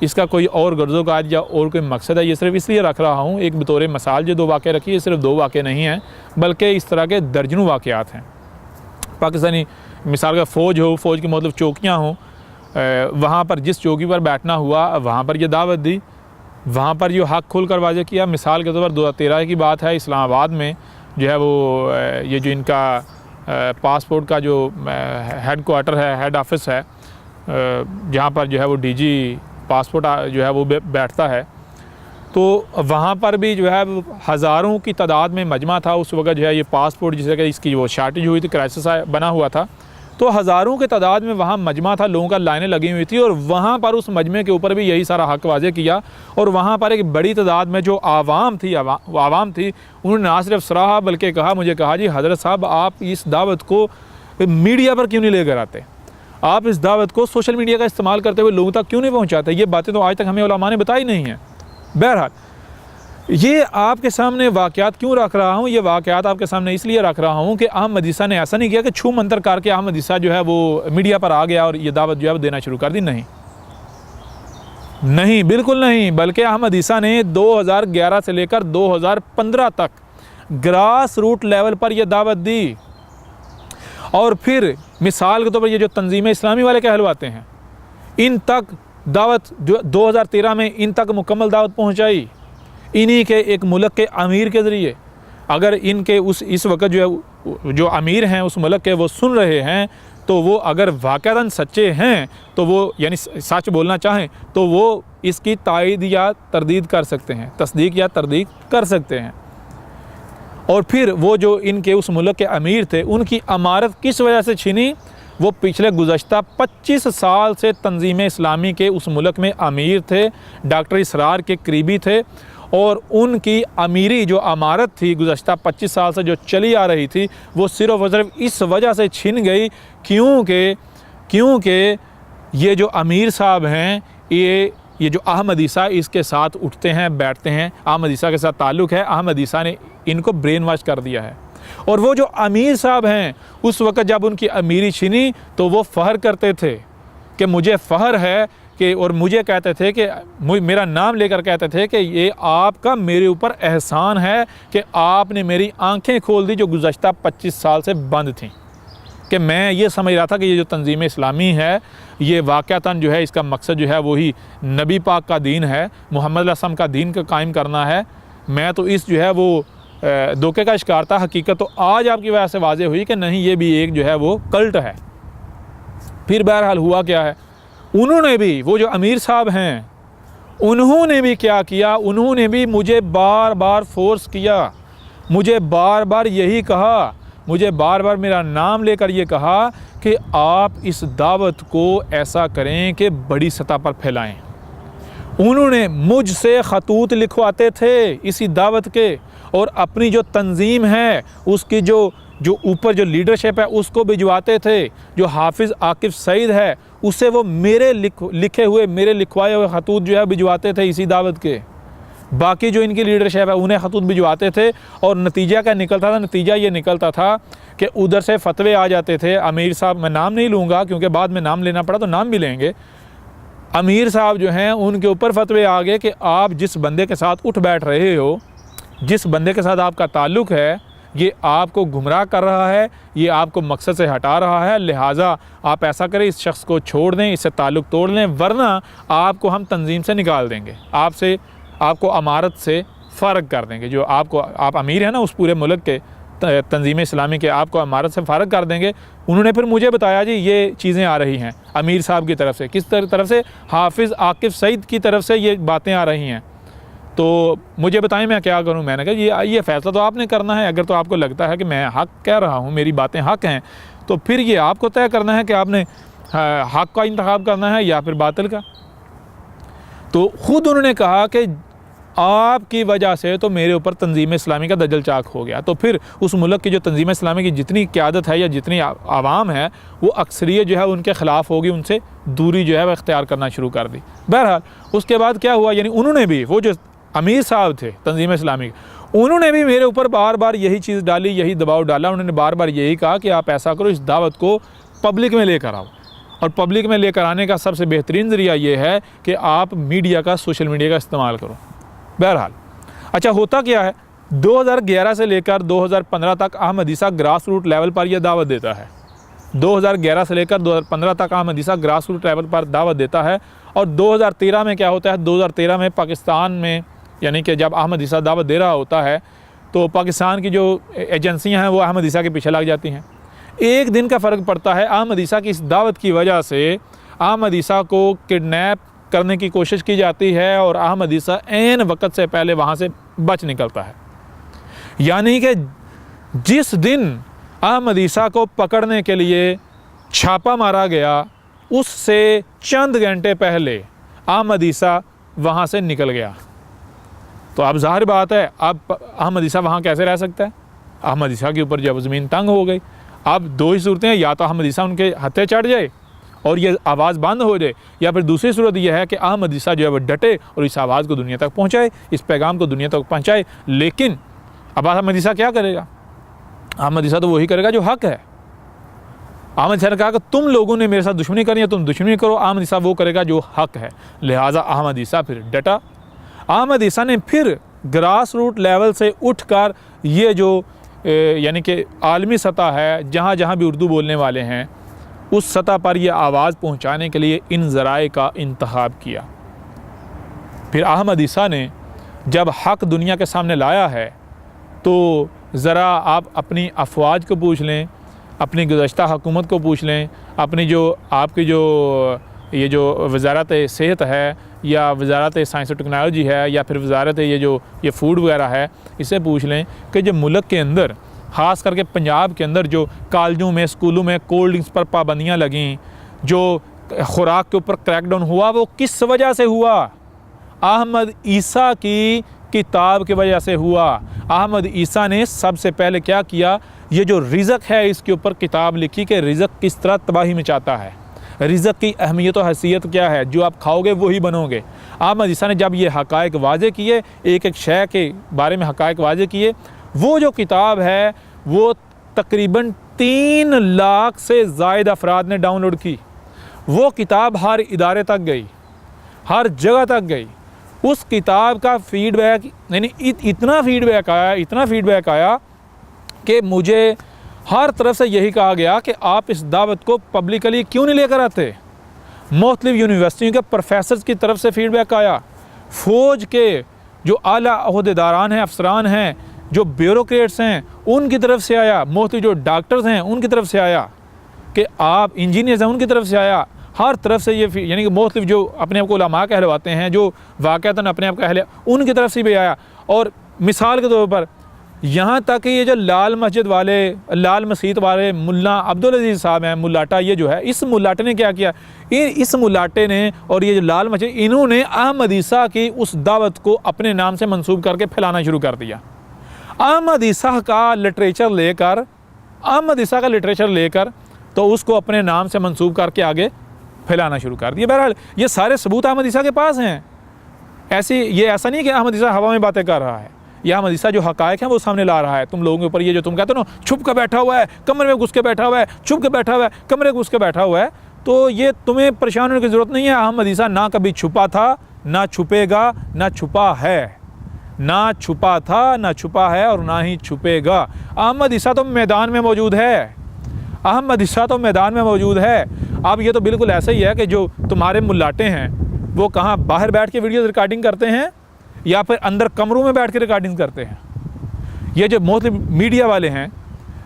इसका कोई और गर्ज़ो काज या और कोई मकसद है, ये सिर्फ इसलिए रख रहा हूँ एक बतौर मिसाल। जो दो वाक़े रखी है, सिर्फ दो वाक़े नहीं हैं बल्कि इस तरह के दर्जनों वाक़यात हैं। पाकिस्तानी मिसाल का फ़ौज हो, फ़ौज की मतलब चौकियाँ हों, वहाँ पर जिस चौकी पर बैठना हुआ वहाँ पर यह दावत दी, वहाँ पर जो हक़ खोल कर वाज़े किया। मिसाल के तौर पर 2013 की बात है, इस्लामाबाद में जो है वो ये जो इनका पासपोर्ट का जो हेड क्वार्टर है, हेड ऑफिस है, जहाँ पर जो है वो डीजी पासपोर्ट जो है वो बैठता है, तो वहाँ पर भी जो है हज़ारों की तादाद में मजमा था। उस वक्त जो है ये पासपोर्ट जिसे कि इसकी वो शार्टेज हुई थी, क्राइसिस बना हुआ था, तो हज़ारों के तादाद में वहाँ मजमा था, लोगों का लाइनें लगी हुई थी और वहाँ पर उस मजमे के ऊपर भी यही सारा हक़ वाज़े किया। और वहाँ पर एक बड़ी तादाद में जो आवाम थी उन्होंने ना सिर्फ सराहा बल्कि मुझे कहा जी हज़रत साहब आप इस दावत को मीडिया पर क्यों नहीं लेकर आते, आप इस दावत को सोशल मीडिया का इस्तेमाल करते हुए लोगों तक क्यों नहीं पहुँचाते। ये बातें तो आज तक हमें उलमा ने बताई नहीं हैं। बहरहाल ये आपके सामने वाक़यात क्यों रख रहा हूँ, ये वाक़यात आपके सामने इसलिए रख रहा हूँ कि अहमद ईसा ने ऐसा नहीं किया कि छू मंतर करके अहमद ईसा जो है वो मीडिया पर आ गया और ये दावत जो है वो देना शुरू कर दी। नहीं, बिल्कुल नहीं, बल्कि अहमद ईसा ने 2011 से लेकर 2015 तक ग्रास रूट लेवल पर यह दावत दी। और फिर मिसाल के तौर पर ये जो तंजीम इस्लामी वाले कहलवाते हैं, इन तक दावत जो 2013 में इन तक मुकम्मल दावत पहुँचाई इन्हीं के एक मुल्क के अमीर के ज़रिए। अगर इनके इस वक्त जो अमीर हैं उस मुल्क के वो सुन रहे हैं, तो वो अगर वाक़तन सच्चे हैं तो वो यानी सच बोलना चाहें तो वो इसकी तायद या तरदीद कर सकते हैं, तस्दीक या तरदीक कर सकते हैं। और फिर वो जो इनके उस मुल्क के अमीर थे उनकी अमारत किस वजह से छीनी, वो पिछले गुज़श्ता 25 साल से तंजीम इस्लामी के उस मुल्क में अमीर थे, डॉक्टर इसरार के करीबी थे और उनकी अमीरी जो अमारत थी गुज़श्ता 25 साल से जो चली आ रही थी वो सिर्फ़ और सिर्फ इस वजह से छिन गई क्योंकि ये जो अमीर साहब हैं ये जो अहमद ईसा इसके साथ उठते हैं बैठते हैं, अहमद ईसा के साथ ताल्लुक़ है, अहमद ईसा ने इनको ब्रेन वॉश कर दिया है। और वो जो अमीर साहब हैं उस वक़्त जब उनकी अमीरी छिनी तो वो फ़ख्र करते थे कि मुझे फ़ख्र है कि, और मुझे कहते थे कि मेरा नाम लेकर कहते थे कि ये आपका मेरे ऊपर एहसान है कि आपने मेरी आंखें खोल दी जो गुज़श्ता 25 साल से बंद थीं। कि मैं ये समझ रहा था कि ये जो तंजीम इस्लामी है ये वाक़तन जो है इसका मकसद जो है वही नबी पाक का दीन है, मोहम्मद असम का दीन का कायम करना है। मैं तो इस जो है वो धोखे का शिकार था। हकीकत तो आज आपकी वजह से वाज़े हुई कि नहीं, ये भी एक जो है वो कल्ट है। फिर बहरहाल हुआ क्या है, उन्होंने भी वो जो अमीर साहब हैं उन्होंने भी क्या किया, उन्होंने भी मुझे बार बार फोर्स किया, मुझे बार बार यही कहा, मुझे बार बार मेरा नाम लेकर ये कहा कि आप इस दावत को ऐसा करें कि बड़ी सतह पर फैलाएं। उन्होंने मुझसे खतूत लिखवाते थे इसी दावत के और अपनी जो तंजीम है उसकी जो ऊपर जो लीडरशिप है उसको भिजवाते थे। जो हाफिज़ आकिफ़ सईद है उसे वो मेरे लिखे हुए मेरे लिखवाए हुए खतूत जो है भिजवाते थे इसी दावत के। बाकी जो इनकी लीडरशिप है उन्हें खतूत भिजवाते थे और नतीजा क्या निकलता था, नतीजा ये निकलता था कि उधर से फतवे आ जाते थे। अमीर साहब, मैं नाम नहीं लूँगा क्योंकि बाद में नाम लेना पड़ा तो नाम भी लेंगे, अमीर साहब जो हैं उनके ऊपर फतवे आ गए कि आप जिस बंदे के साथ उठ बैठ रहे हो, जिस बंदे के साथ आपका ताल्लुक़ है, ये आपको गुमराह कर रहा है, ये आपको मकसद से हटा रहा है, लिहाजा आप ऐसा करें इस शख्स को छोड़ दें, इससे ताल्लुक़ तोड़ लें, वरना आपको हम तंजीम से निकाल देंगे, आपको अमारत से फ़ारग कर देंगे। जो आप अमीर हैं ना उस पूरे मुल्क के तंजीम इस्लामी के, आपको अमारत से फ़ारग कर देंगे। उन्होंने फिर मुझे बताया जी ये चीज़ें आ रही हैं अमीर साहब की तरफ से। किस तरफ से? हाफिज़ आकिफ़ सईद की तरफ से ये बातें आ रही हैं। तो मुझे बताएं मैं क्या करूं। मैंने कहा ये फ़ैसला तो आपने करना है। अगर तो आपको लगता है कि मैं हक़ कह रहा हूं, मेरी बातें हक़ हैं, तो फिर ये आपको तय करना है कि आपने हक़ का इंतखाब करना है या फिर बातिल का। तो ख़ुद उन्होंने कहा कि आपकी वजह से तो मेरे ऊपर तंजीम इस्लामी का दजल चाक हो गया। तो फिर उस मुल्क की जो तंजीम इस्लामी की जितनी क़यादत है या जितनी आवाम है वो अक्सरियत जो है उनके ख़िलाफ़ होगी, उनसे दूरी जो है वह इख्तियार करना शुरू कर दी। बहरहाल उसके बाद क्या हुआ, यानी उन्होंने भी, वो जो अमीर साहब थे तंजीम इस्लामी, उन्होंने भी मेरे ऊपर बार बार यही चीज़ डाली, यही दबाव डाला। उन्होंने बार बार यही कहा कि आप ऐसा करो, इस दावत को पब्लिक में लेकर आओ। और पब्लिक में लेकर आने का सबसे बेहतरीन ज़रिया ये है कि आप मीडिया का, सोशल मीडिया का इस्तेमाल करो। बहरहाल अच्छा होता क्या है, 2011 से लेकर 2015 तक अहमद ईसा ग्रास रूट लेवल पर यह दावत देता है। 2011 से लेकर 2015 तक अहमद ईसा ग्रास रूट लेवल पर दावत देता है। और 2013 में क्या होता है, 2013 में पाकिस्तान में, यानी कि जब अहमद ईसा दावत दे रहा होता है तो पाकिस्तान की जो एजेंसियां हैं वो अहमद ईसा के पीछे लग जाती हैं। एक दिन का फ़र्क पड़ता है, अहमद ईसा की इस दावत की वजह से अहमद ईसा को किडनैप करने की कोशिश की जाती है और अहमद ईसा ऐन वक्त से पहले वहाँ से बच निकलता है। यानी कि जिस दिन अहमद ईसा को पकड़ने के लिए छापा मारा गया उससे चंद घंटे पहले अहमद ईसा वहाँ से निकल गया। तो अब ज़ाहिर बात है, अब अहमद ईसा वहाँ कैसे रह सकता है। अहमद ईसा के ऊपर जब ज़मीन तंग हो गई, अब दो ही सूरतें हैं, या तो अहमद ईसा उनके हत्थे चढ़ जाए और ये आवाज़ बंद हो जाए, या फिर दूसरी सूरत यह है कि अहमद ईसा जो है वो डटे और इस आवाज़ को दुनिया तक पहुँचाए, इस पैगाम को दुनिया तक पहुँचाए। लेकिन अब अहमद ईसा क्या करेगा? अहमद ईसा तो वही करेगा जो हक़ है। अहमद ईसा ने कहा कि तुम लोगों ने मेरे साथ दुश्मनी करनी है, तुम दुश्मनी करो। अहमद ईसा वो करेगा जो हक़ है। लिहाजा अहमद ईसा फिर डटा। अहमद ईसा ने फिर ग्रास रूट लेवल से उठकर ये जो यानी कि आलमी सतह है, जहाँ जहाँ भी उर्दू बोलने वाले हैं, उस सतह पर यह आवाज़ पहुँचाने के लिए इन ज़राए का इंतखाब किया। फिर अहमद ईसा ने जब हक़ दुनिया के सामने लाया है तो ज़रा आप अपनी अफवाज को पूछ लें, अपनी गुज़श्ता हुकूमत को पूछ लें, अपनी जो आपकी जो ये जो वज़ारत सेहत है या वज़ारत साइंस और टेक्नोलॉजी है या फिर वज़ारत ये फूड वगैरह है, इससे पूछ लें कि जो मुल्क के अंदर, ख़ास करके पंजाब के अंदर जो कॉलेजों में, स्कूलों में कोल्ड ड्रिंक्स पर पाबंदियाँ लगीं, जो खुराक के ऊपर क्रैकडाउन हुआ, वो किस वजह से हुआ? अहमद ईसा की किताब की वजह से हुआ। अहमद ईसा ने सबसे पहले क्या किया, ये जो रिज़्क़ है इसके ऊपर किताब लिखी कि रिज़्क़ किस तरह तबाही मचाता है, रिज़्क़ की अहमियत और हैसियत क्या है, जो आप खाओगे वही बनोगे। अहमद ईसा ने जब ये हक़ाइक़ वाज़े किए, एक एक शय के बारे में हक़ाइक़ वाज़े किए, वो जो किताब है वो तकरीबन 3 लाख से ज़ायद अफराद ने डाउनलोड की। वो किताब हर इदारे तक गई, हर जगह तक गई। उस किताब का फ़ीडबैक, यानी इतना फ़ीडबैक आया कि मुझे हर तरफ से यही कहा गया कि आप इस दावत को पब्लिकली क्यों नहीं लेकर आते। मुख्तलिफ यूनिवर्सिटियों के प्रोफेसर्स की तरफ से फ़ीडबैक आया, फ़ौज के जो आला अहदेदारान हैं, अफसरान हैं, जो ब्यूरोक्रेट्स हैं, उनकी तरफ से आया, मुख्तलिफ जो डॉक्टर्स हैं उनकी तरफ से आया, कि आप इंजीनियर्स हैं उनकी तरफ से आया। हर तरफ से ये यानी कि मुख्तलिफ जो अपने आप को उलमा कहलवाते हैं, जो वाक़तन अपने आप कहले, उनकी तरफ से भी आया। और मिसाल के तौर पर यहाँ तक कि ये जो लाल मस्जिद वाले मुल्ला अब्दुल अजीज़ साहब हैं, मुल्लाटा, ये जो है, इस मुल्लाटे ने क्या किया, इस मुल्लाटे ने और ये जो लाल मस्जिद, इन्होंने अहमद ईसा की उस दावत को अपने नाम से मंसूब करके फैलाना शुरू कर दिया। अहमद ईसा का लिटरेचर लेकर तो उसको अपने नाम से मंसूब करके आगे फैलाना शुरू कर दिया। बहरहाल ये सारे सबूत अहमद ईसा के पास हैं। ऐसा नहीं कि अहमद ईसा हवा में बातें कर रहा है, यह अहमद ईसा जो हक़ाइक़ हैं वो सामने ला रहा है। तुम लोगों के ऊपर ये जो तुम कहते हो ना, छुप कर बैठा हुआ है, कमरे में घुस के बैठा हुआ है, छुप के बैठा हुआ है, कमरे में घुस के बैठा हुआ है, तो ये तुम्हें परेशान होने की ज़रूरत नहीं है। अहमद ईसा ना कभी छुपा था, ना छुपेगा, ना छुपा है, ना छुपा था, ना छुपा है और ना ही छुपेगा। अहमद ईसा तो मैदान में मौजूद है, अहमद ईसा तो मैदान में मौजूद है। अब ये तो बिल्कुल ऐसा ही है कि जो तुम्हारे मुल्लाटे हैं वो कहाँ बाहर बैठ के वीडियो रिकॉर्डिंग करते हैं या फिर अंदर कमरों में बैठ के रिकॉर्डिंग करते हैं। ये जो मोस्टली मीडिया वाले हैं,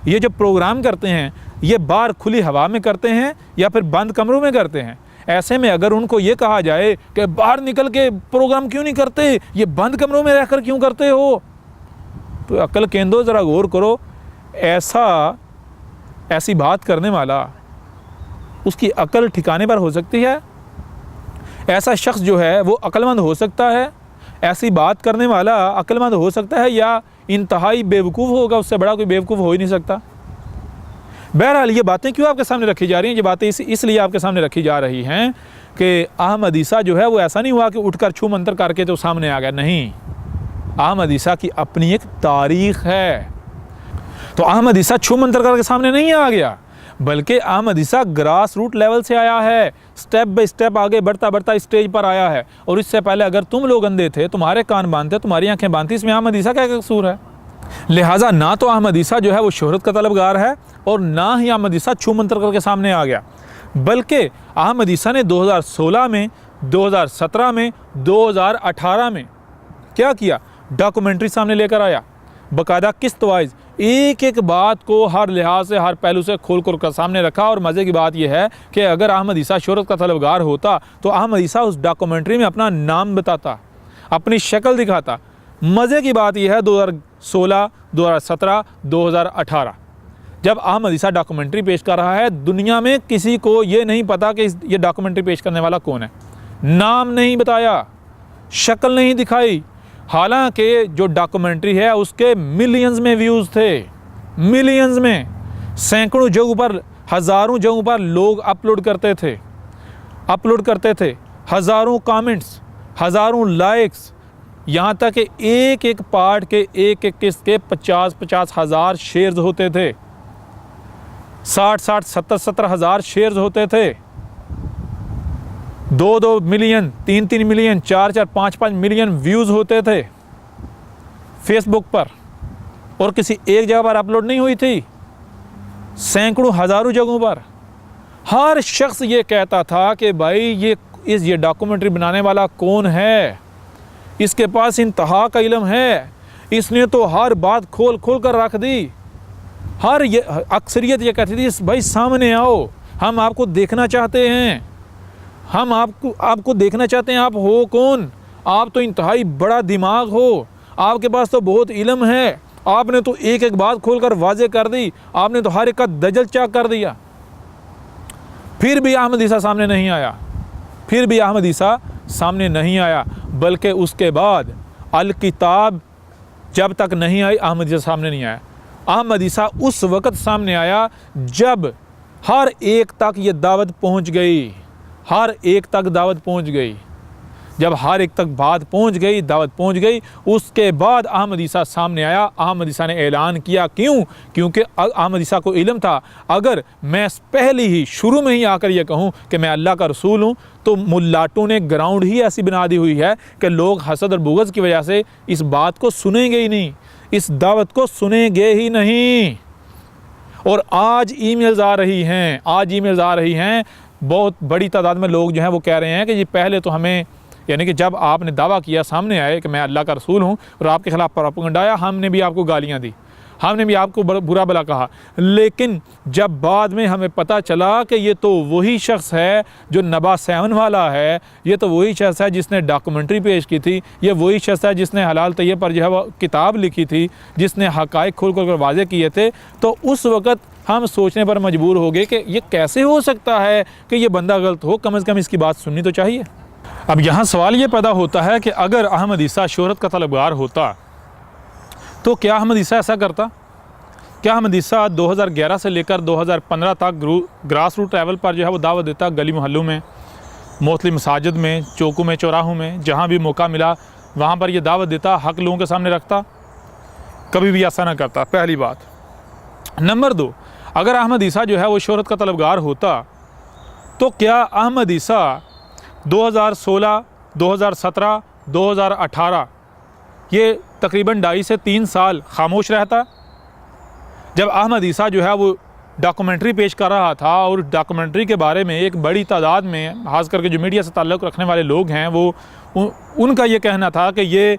ये जो प्रोग्राम करते हैं, ये बाहर खुली हवा में करते हैं या फिर बंद कमरों में करते हैं। ऐसे में अगर उनको ये कहा जाए कि बाहर निकल के प्रोग्राम क्यों नहीं करते, ये बंद कमरों में रहकर क्यों करते हो, तो अक्ल केंदो, ज़रा गौर करो। ऐसी बात करने वाला, उसकी अकल ठिकाने पर हो सकती है? ऐसा शख्स जो है वो अक्लमंद हो सकता है? ऐसी बात करने वाला अक्लमंद हो सकता है या इंतहाई बेवकूफ़ होगा, उससे बड़ा कोई बेवकूफ़ हो ही नहीं सकता। बहरहाल ये बातें क्यों आपके सामने रखी जा रही हैं? ये बातें इसलिए आपके सामने रखी जा रही हैं कि अहमद ईसा जो है वो ऐसा नहीं हुआ कि उठकर छू मंतर करके तो सामने आ गया, नहीं। अहमद ईसा की अपनी एक तारीख़ है। तो अहमद ईसा छू मंतर करके सामने नहीं आ गया, बल्कि अहमद ईसा ग्रास रूट लेवल से आया है, स्टेप बाय स्टेप आगे बढ़ता बढ़ता स्टेज पर आया है। और इससे पहले अगर तुम लोग अंधे थे, तुम्हारे कान बांधते, तुम्हारी आंखें बांधती, इसमें अहमद ईसा क्या कसूर है? लिहाजा ना तो अहमद ईसा जो है वो शोहरत का तलबगार है और ना ही अहमद ईसा छू मंतर करके सामने आ गया, बल्कि अहमद ईसा ने 2016 में, 2017 में, 2018 में क्या किया? डॉक्यूमेंट्री सामने लेकर आया, बाकायदा किस्त वाइज एक एक बात को हर लिहाज से, हर पहलू से खोल कर सामने रखा। और मज़े की बात यह है कि अगर अहमद ईसा शोहरत का तलबगार होता तो अहमद ईसा उस डॉक्यूमेंट्री में अपना नाम बताता, अपनी शक्ल दिखाता। मज़े की बात यह है 2016, 2017, 2018 जब अहमद ईसा डॉक्यूमेंट्री पेश कर रहा है, दुनिया में किसी को ये नहीं पता कि ये डॉक्यूमेंट्री पेश करने वाला कौन है। नाम नहीं बताया, शक्ल नहीं दिखाई, हालांकि जो डॉक्यूमेंट्री है उसके मिलियंस में व्यूज़ थे, मिलियंस में, सैकड़ों जगहों पर, हज़ारों जगहों पर लोग अपलोड करते थे, हज़ारों कमेंट्स, हज़ारों लाइक्स, यहाँ तक कि एक एक पार्ट के एक एक किस्त के 50-50 हज़ार शेयर्स होते थे, 60-60, 70-70 हज़ार शेयर्स होते थे, 2-2 मिलियन, 3-3 मिलियन, 4-4, 5-5 मिलियन व्यूज़ होते थे फेसबुक पर। और किसी एक जगह पर अपलोड नहीं हुई थी, सैकड़ों हज़ारों जगहों पर। हर शख्स ये कहता था कि भाई ये डॉक्यूमेंट्री बनाने वाला कौन है, इसके पास इंतहा का इल्म है, इसने तो हर बात खोल खोल कर रख दी। अक्सरियत ये कहती थी भाई सामने आओ, हम आपको देखना चाहते हैं, हम आपको देखना चाहते हैं, आप हो कौन? आप तो इंतहाई बड़ा दिमाग हो, आपके पास तो बहुत इल्म है, आपने तो एक एक बात खोलकर वाजे कर दी, आपने तो हर एक का दजल चाक कर दिया। फिर भी अहमद ईसा सामने नहीं आया, फिर भी अहमद ईसा सामने नहीं आया, बल्कि उसके बाद अल किताब जब तक नहीं आई अहमद ईसा सामने नहीं आया। अहमद ईसा उस वक़्त सामने आया जब हर एक तक ये दावत पहुंच गई, हर एक तक दावत पहुंच गई। जब हर एक तक बात पहुंच गई, दावत पहुंच गई, उसके बाद अहमद ईसा सामने आया। अहमद ईसा ने ऐलान किया, क्यों? क्योंकि अहमद ईसा को इल्म था, अगर मैं पहले ही शुरू में ही आकर ये कहूँ कि मैं अल्लाह का रसूल हूँ तो मुल्लाटों ने ग्राउंड ही ऐसी बना दी हुई है कि लोग हसद और बुग़्ज़ की वजह से इस बात को सुनेंगे ही नहीं, इस दावत को सुनेंगे ही नहीं। और आज ईमेल्स आ रही हैं, बहुत बड़ी तादाद में लोग जो हैं वो कह रहे हैं कि जी पहले तो हमें, यानी कि जब आपने दावा किया, सामने आए कि मैं अल्लाह का रसूल हूँ और आपके ख़िलाफ़ प्रोपेगेंडा आया, हमने भी आपको गालियाँ दी, हमने भी आपको बुरा भला कहा, लेकिन जब बाद में हमें पता चला कि ये तो वही शख्स है जो नबा 7 वाला है, ये तो वही शख्स है जिसने डॉक्यूमेंट्री पेश की थी, ये वही शख्स है जिसने हलाल तैयब पर जो है वो किताब लिखी थी, जिसने हक़ाइक़ खोल कर वाज़े किए थे, तो उस वक़्त हम सोचने पर मजबूर हो गए कि ये कैसे हो सकता है कि ये बंदा गलत हो, कम से कम इसकी बात सुननी तो चाहिए। अब यहाँ सवाल ये पैदा होता है कि अगर अहमद ईसा शोहरत का तलबगार होता तो क्या अहमद ईसा ऐसा करता? क्या अहमद ईसा 2011 से लेकर 2015 तक ग्रास रूट लेवल पर जो है वो दावत देता, गली मोहल्लों में, मुख्तलिफ मसाजिद में, चौकों में, चौराहों में, जहाँ भी मौका मिला वहाँ पर ये दावत देता, हक़ लोगों के सामने रखता? कभी भी ऐसा ना करता, पहली बात। नंबर 2, अगर अहमद ईसा जो है वो शोहरत का तलबगार होता तो क्या अहमद ईसा 2016, 2017, 2018 ये तकरीबन 2.5 से 3 साल खामोश रहता? जब अहमद ईसा जो है वो डॉक्यूमेंट्री पेश कर रहा था और डॉक्यूमेंट्री के बारे में एक बड़ी तादाद में, खास करके जो मीडिया से ताल्लुक़ रखने वाले लोग हैं, वो उनका ये कहना था कि ये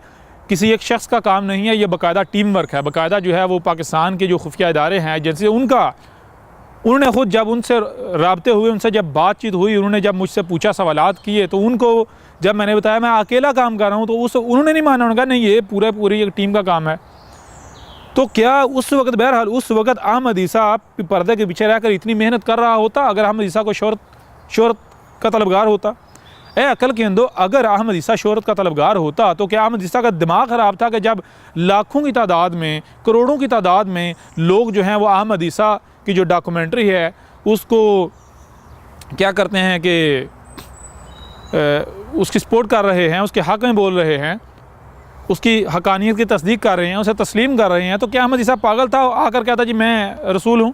किसी एक शख्स का काम नहीं है, ये बाकायदा टीम वर्क है, बाकायदा जो है वो पाकिस्तान के जो खुफिया इदारे हैं, जैसे उन्होंने ख़ुद जब उनसे राब्ते हुए, उनसे जब बातचीत हुई, उन्होंने जब मुझसे पूछा, सवालात किए, तो उनको जब मैंने बताया मैं अकेला काम कर रहा हूँ, तो उन्होंने नहीं माना, उन्होंने कहा नहीं ये पूरी एक टीम का काम है। तो क्या उस वक़्त, बहरहाल उस वक़्त अहमद ईसा पर्दे के पीछे रहकर इतनी मेहनत कर रहा होता अगर अहमद ईसा को शोहरत का तलबगार होता? अकल के अंदो, अगर अहमद ईसा शोहरत का तलबगार होता तो क्या अहमद ईसा का दिमाग ख़राब था कि जब लाखों की तादाद में, करोड़ों की तादाद में लोग जो हैं वो अहमद ईसा की जो डॉक्यूमेंट्री है उसको क्या करते हैं कि उसकी सपोर्ट कर रहे हैं, उसके हक़ में बोल रहे हैं, उसकी हकानियत की तस्दीक कर रहे हैं, उसे तस्लीम कर रहे हैं, तो क्या अहमद ईसा पागल था आकर कहता जी मैं रसूल हूँ?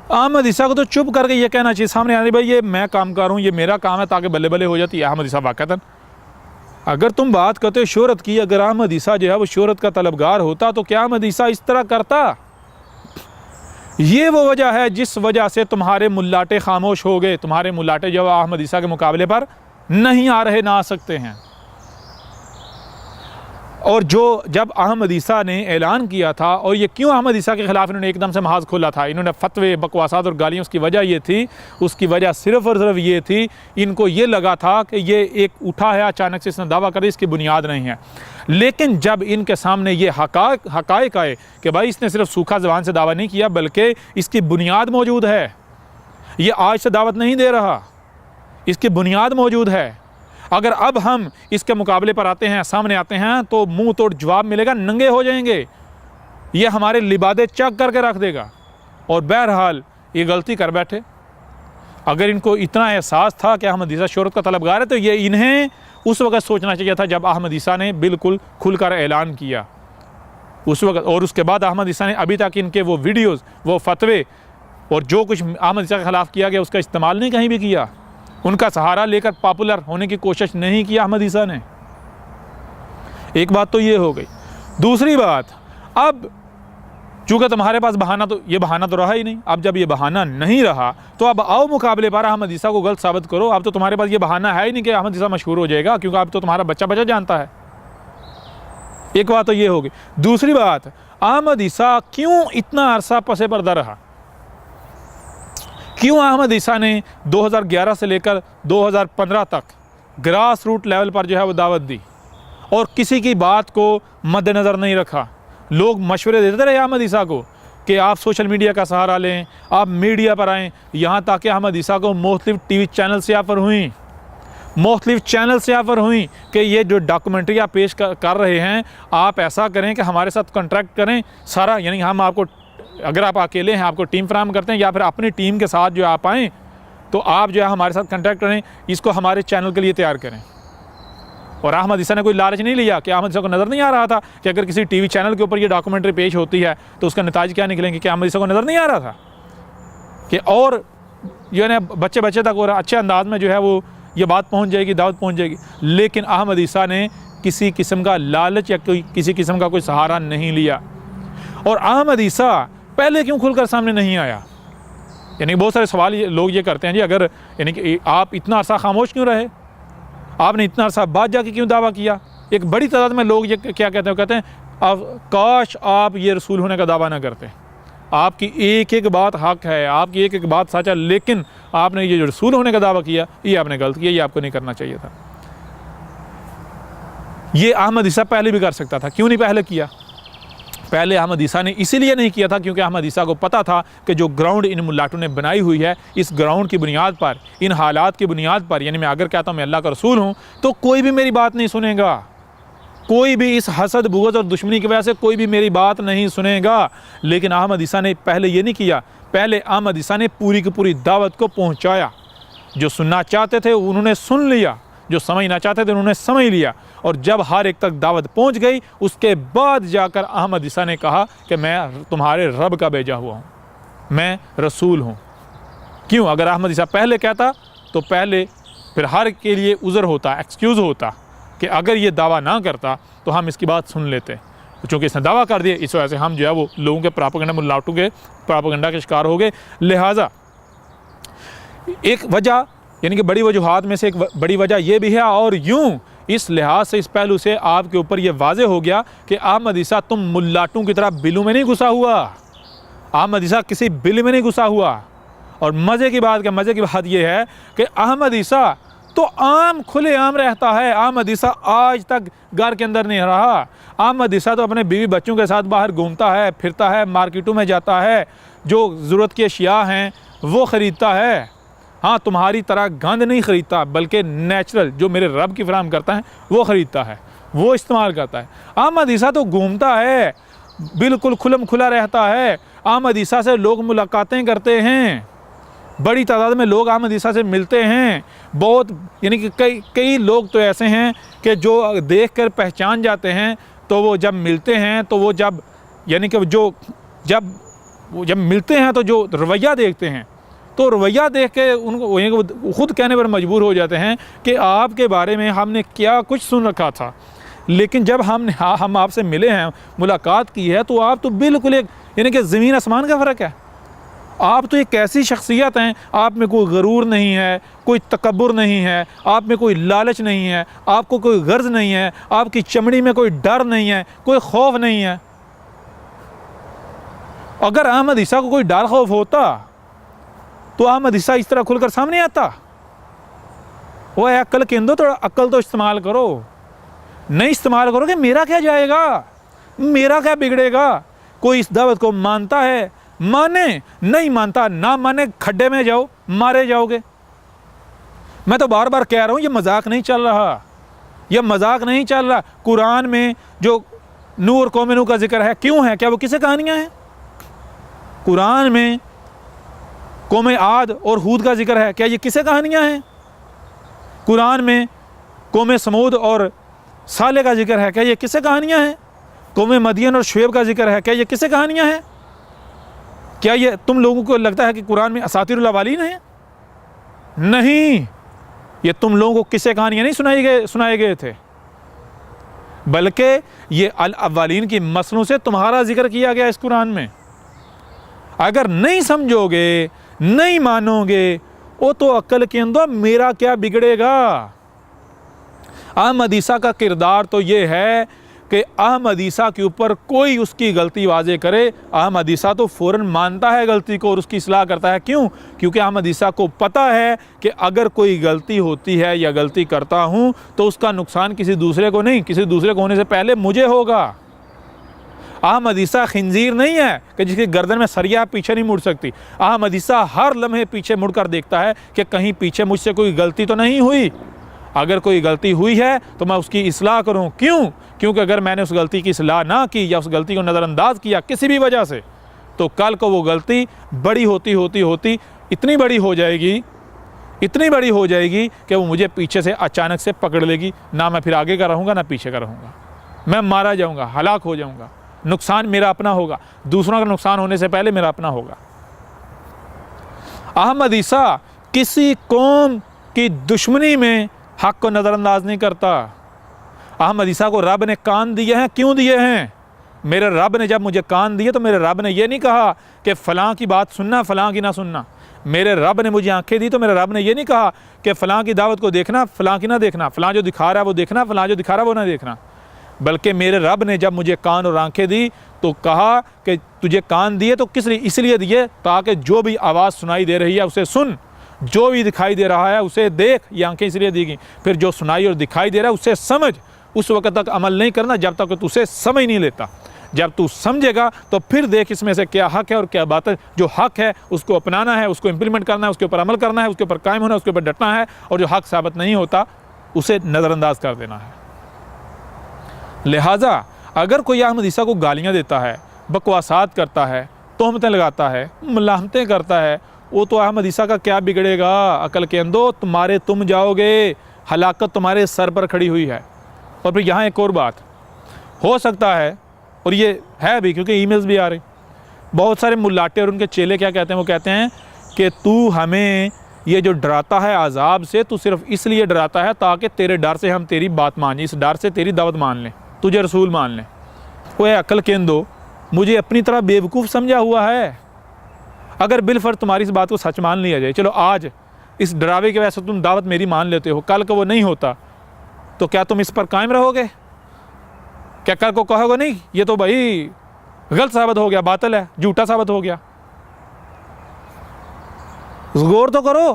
अहमद ईसा को तो चुप करके ये कहना चाहिए सामने आने, भाई ये मैं काम कर रहा हूँ, ये मेरा काम है, ताकि बल्ले बल्ले हो जाती है। अहमद ईसा वाक़तन, अगर तुम बात करते हो शोहरत की, अगर अहमद ईसा जो है वो शोहरत का तलबगार होता तो क्या अहमद ईसा इस तरह करता? ये वो वजह है जिस वजह से तुम्हारे मुल्लाटे खामोश हो गए। तुम्हारे मुल्लाटे जो अहमद ईसा के मुकाबले पर नहीं आ रहे, ना आ सकते हैं। और जब अहमद ईसा ने ऐलान किया था, और ये क्यों अहमद ईसा के ख़िलाफ़ इन्होंने एकदम से महाज खोला था, इन्होंने फतवे, बकवासात और गालियाँ, उसकी वजह ये थी, उसकी वजह सिर्फ़ और सिर्फ ये थी, इनको ये लगा था कि ये एक उठा है अचानक से, इसने दावा कर, इसकी बुनियाद नहीं है। लेकिन जब इनके सामने ये हक़ाइक़ आए कि भाई इसने सिर्फ सूखा ज़बान से दावा नहीं किया बल्कि इसकी बुनियाद मौजूद है, ये आज से दावत नहीं दे रहा, इसकी बुनियाद मौजूद है, अगर अब हम इसके मुकाबले पर आते हैं, सामने आते हैं, तो मुंह तोड़ जवाब मिलेगा, नंगे हो जाएंगे, ये हमारे लिबादे चक करके रख देगा। और बहरहाल ये गलती कर बैठे। अगर इनको इतना एहसास था कि अहमद ईसा शोहरत का तलबगार है, तो ये इन्हें उस वक़्त सोचना चाहिए था जब अहमद ईसा ने बिल्कुल खुलकर ऐलान किया उस वक़्त। और उसके बाद अहमद ईसा ने अभी तक इनके वो वीडियोज़, वो फतवे और जो कुछ अहमद ईसा के ख़िलाफ़ किया गया उसका इस्तेमाल नहीं कहीं भी किया। उनका सहारा लेकर पॉपुलर होने की कोशिश नहीं किया अहमद ईसा ने। एक बात तो ये हो गई। दूसरी बात, अब चूँकि तुम्हारे पास बहाना तो रहा ही नहीं, अब जब ये बहाना नहीं रहा तो अब आओ मुकाबले पर अहमद ईसा को गलत साबित करो। अब तो तुम्हारे पास ये बहाना है ही नहीं कि अहमद ईसा मशहूर हो जाएगा, क्योंकि अब तो तुम्हारा बच्चा जानता है। एक बात तो ये होगी। दूसरी बात, अहमद ईसा क्यों इतना अरसा पसे पर्दा रहा? क्यों अहमद ईसा ने 2011 से लेकर 2015 तक ग्रास रूट लेवल पर जो है वो दावत दी और किसी की बात को मद्देनज़र नहीं रखा? लोग मशवरे देते रहे अहमद ईसा को कि आप सोशल मीडिया का सहारा लें, आप मीडिया पर आएँ, यहाँ तक कि अहमद ईसा को मुख्तलिफ टीवी चैनल से ऑफ़र हुई कि ये जो डॉक्यूमेंट्री आप पेश कर रहे हैं, आप ऐसा करें कि हमारे साथ कॉन्ट्रैक्ट करें सारा, यानी हम आपको, अगर आप अकेले हैं आपको टीम फराहम करते हैं, या फिर अपनी टीम के साथ जो आप आएँ तो आप जो है हमारे साथ कॉन्टैक्ट करें, इसको हमारे चैनल के लिए तैयार करें। और अहमद ईसा ने कोई लालच नहीं लिया कि अहमद ईसा को नज़र नहीं आ रहा था कि अगर किसी टीवी चैनल के ऊपर ये डॉक्यूमेंट्री पेश होती है तो उसका नतीजा क्या निकलेंगे, कि अहमद ईसा को नज़र नहीं आ रहा था कि और जो है ना बच्चे तक और अच्छे अंदाज में जो है वो ये बात पहुँच जाएगी, दावत पहुँच जाएगी। लेकिन अहमद ईसा ने किसी किस्म का लालच या किसी किस्म का कोई सहारा नहीं लिया। और अहमद ईसा पहले क्यों खुलकर सामने नहीं आया? यानी बहुत सारे सवाल लोग ये करते हैं जी, अगर यानी कि आप इतना अरसा खामोश क्यों रहे, आपने इतना अरसा बाद जाके क्यों दावा किया? एक बड़ी तादाद में लोग ये क्या कहते हैं काश आप ये रसूल होने का दावा ना करते, आपकी एक एक बात हक है, आपकी एक एक बात सच है, लेकिन आपने ये जो रसूल होने का दावा किया ये आपने गलत किया, ये आपको नहीं करना चाहिए था। ये अहमद ईसा पहले भी कर सकता था, क्यों नहीं पहले किया? पहले अहमद ईसा ने इसीलिए नहीं किया था क्योंकि अहमद ईसा को पता था कि जो ग्राउंड इन मुल्लाटों ने बनाई हुई है, इस ग्राउंड की बुनियाद पर, इन हालात की बुनियाद पर, यानी मैं अगर कहता हूँ मैं अल्लाह का रसूल हूँ तो कोई भी मेरी बात नहीं सुनेगा, कोई भी इस हसद, बुग़्ज़ और दुश्मनी की वजह से कोई भी मेरी बात नहीं सुनेगा। लेकिन अहमद ईसा ने पहले ये नहीं किया, पहले अहमद ईसा ने पूरी की पूरी दावत को पहुँचाया। जो सुनना चाहते थे उन्होंने सुन लिया, जो समझना चाहते थे उन्होंने समझ लिया, और जब हर एक तक दावत पहुंच गई उसके बाद जाकर अहमद ईसा ने कहा कि मैं तुम्हारे रब का भेजा हुआ हूं, मैं रसूल हूं। क्यों? अगर अहमद ईसा पहले कहता तो पहले फिर हर के लिए उज़र होता, एक्सक्यूज़ होता कि अगर ये दावा ना करता तो हम इसकी बात सुन लेते। चूँकि इसने दावा कर दिया, इस वजह से हम जो है वो लोगों के प्रोपेगेंडा, मुल्लाटों के प्रोपेगेंडा के शिकार हो गए। लिहाजा एक वजह, यानी कि बड़ी वजूहात में से एक बड़ी वजह यह भी है, और यूँ इस लिहाज से, इस पहलू से आपके ऊपर यह वाज़े हो गया कि अहमद ईसा तुम मुल्लाटों की तरह बिलों में नहीं घुसा हुआ, अहमद ईसा किसी बिल में नहीं घुसा हुआ। और मज़े की बात यह है कि अहमद ईसा तो आम खुले आम रहता है। अहमद ईसा आज तक घर के अंदर नहीं रहा। अहमद ईसा तो अपने बीवी बच्चों के साथ बाहर घूमता है, फिरता है, मार्केटों में जाता है, जो ज़रूरत की अशिया हैं वो ख़रीदता है। हाँ, तुम्हारी तरह गंद नहीं ख़रीदता, बल्कि नेचुरल जो मेरे रब की फराहम करता है वो ख़रीदता है, वो इस्तेमाल करता है। अहमद ईसा तो घूमता है, बिल्कुल खुलम खुला रहता है। अहमद ईसा से लोग मुलाकातें करते हैं, बड़ी तादाद में लोग अहमद ईसा से मिलते हैं। बहुत यानी कि कई लोग तो ऐसे हैं कि जो देख कर पहचान जाते हैं, तो वो जब मिलते हैं तो वो जब यानी कि जब मिलते हैं तो जो रवैया देखते हैं, तो रवैया देख के उनको खुद कहने पर मजबूर हो जाते हैं कि आपके बारे में हमने क्या कुछ सुन रखा था, लेकिन जब हम आपसे मिले हैं, मुलाकात की है, तो आप तो बिल्कुल एक यानी कि ज़मीन आसमान का फ़र्क है। आप तो एक ऐसी शख्सियत हैं, आप में कोई गरूर नहीं है, कोई तकब्बुर नहीं है, आप में कोई लालच नहीं है, आपको कोई गर्ज नहीं है, आपकी चमड़ी में कोई डर नहीं है, कोई खौफ नहीं है। अगर अहमद ईसा को कोई डर खौफ होता तो अहमद ईसा इस तरह खुलकर सामने आता। वो अक्ल केंद्र, तो अक्ल तो इस्तेमाल करो, नहीं इस्तेमाल करोगे मेरा क्या जाएगा, मेरा क्या बिगड़ेगा। कोई इस दावत को मानता है माने, नहीं मानता ना माने, खड्डे में जाओ, मारे जाओगे। मैं तो बार बार कह रहा हूँ, ये मजाक नहीं चल रहा, यह मजाक नहीं चल रहा। कुरान में जो नूह और कौम नूह का जिक्र है, क्यों है? क्या वो किसे कहानियाँ हैं? कुरान में कौम आद और हूद का जिक्र है, क्या ये किसे कहानियाँ हैं? कुरान में कौम समूद और साले का जिक्र है, क्या ये किसे कहानियाँ हैं? कौम मदियन और शुएब का जिक्र है, क्या ये किसे कहानियाँ हैं? क्या ये तुम लोगों को लगता है कि कुरान में असातिरुल अवालीन है? नहीं, ये तुम लोगों को किसे कहानियाँ नहीं सुनाए गए थे, बल्कि ये अल अव्वलीन की मसलों से तुम्हारा जिक्र किया गया इस कुरान में। अगर नहीं समझोगे, नहीं मानोगे, वो तो अक्ल के अंदर मेरा क्या बिगड़ेगा। अहमद ईसा का किरदार तो ये है कि अहमद ईसा के ऊपर कोई उसकी गलती वाजे करे, अहमद ईसा तो फ़ौरन मानता है गलती को और उसकी इस्लाह करता है। क्यों? क्योंकि अहमद ईसा को पता है कि अगर कोई गलती होती है या गलती करता हूँ तो उसका नुकसान किसी दूसरे को नहीं, किसी दूसरे को होने से पहले मुझे होगा। अहमद ईसा खिंजीर नहीं है कि जिसकी गर्दन में सरिया पीछे नहीं मुड़ सकती। अहमद ईसा हर लम्हे पीछे मुड़कर देखता है कि कहीं पीछे मुझसे कोई गलती तो नहीं हुई। अगर कोई गलती हुई है तो मैं उसकी इस्लाह करूं। क्यों? क्योंकि अगर मैंने उस गलती की इस्लाह ना की या उस गलती को नज़रअंदाज किया किसी भी वजह से, तो कल को वो गलती बड़ी होती इतनी बड़ी हो जाएगी कि वो मुझे पीछे से अचानक से पकड़ लेगी। ना मैं फिर आगे का रहूँगा ना पीछे का रहूँगा, मैं मारा जाऊँगा, हलाक हो जाऊँगा, नुकसान मेरा अपना होगा, दूसरों का नुकसान होने से पहले मेरा अपना होगा। अहमद ईसा किसी कौम की दुश्मनी में हक़ को नज़रअंदाज नहीं करता। अहमद ईसा को रब ने कान दिए हैं, क्यों दिए हैं? मेरे रब ने जब मुझे कान दिए तो मेरे रब ने यह नहीं कहा कि फ़लाँ की बात सुनना, फ़लाँ की ना सुनना। मेरे रब ने मुझे आंखें दी तो मेरे रब ने यह नहीं कहा कि फ़लाँ की दावत को देखना, फ़लाँ की ना देखना, फ़लाँ जो दिखा रहा है वो देखना, फ़लाँ जो दिखा रहा है वो ना देखना। बल्कि मेरे रब ने जब मुझे कान और आंखें दी तो कहा कि तुझे कान दिए तो किस लिए? इसलिए दिए ताकि जो भी आवाज़ सुनाई दे रही है उसे सुन, जो भी दिखाई दे रहा है उसे देख। ये आंखें इसलिए दी गई। फिर जो सुनाई और दिखाई दे रहा है उसे समझ। उस वक्त तक अमल नहीं करना जब तक तू उसे समझ नहीं लेता। जब तू समझेगा तो फिर देख इसमें से क्या हक़ है और क्या बात है। जो हक़ है उसको अपनाना है, उसको इम्प्लीमेंट करना है, उसके ऊपर अमल करना है, उसके ऊपर कायम होना है, उसके ऊपर डटना है, और जो हक़ साबित नहीं होता उसे नज़रअंदाज कर देना है। लिहाजा अगर कोई अहमद ईसा को गालियाँ देता है, बकवासात करता है, तोहमतें लगाता है, मलामतें करता है, वो तो अहमद ईसा का क्या बिगड़ेगा। अकल के अंदर तुम जाओगे, हलाकत तुम्हारे सर पर खड़ी हुई है। और फिर यहाँ एक और बात हो सकता है, और ये है भी क्योंकि ईमेल्स भी आ रही, बहुत सारे मुल्लाटे और उनके चेले क्या कहते हैं? वो कहते हैं कि तू हमें ये जो डराता है अजाब से, तू सिर्फ इसलिए डराता है ताकि तेरे डर से हम तेरी बात मान लें, इस डर से तेरी दावत मान लें, तुझे रसूल मान लें। वो अकल के अंदर मुझे अपनी तरह बेवकूफ़ समझा हुआ है। अगर बिलफर्ज तुम्हारी इस बात को सच मान लिया जाए, चलो आज इस डरावे की वजह से तुम दावत मेरी मान लेते हो, कल को वो नहीं होता तो क्या तुम इस पर कायम रहोगे? क्या कल को कहोगे नहीं ये तो भाई गलत साबित हो गया, बातिल है, झूठा साबित हो गया? गौर तो करो।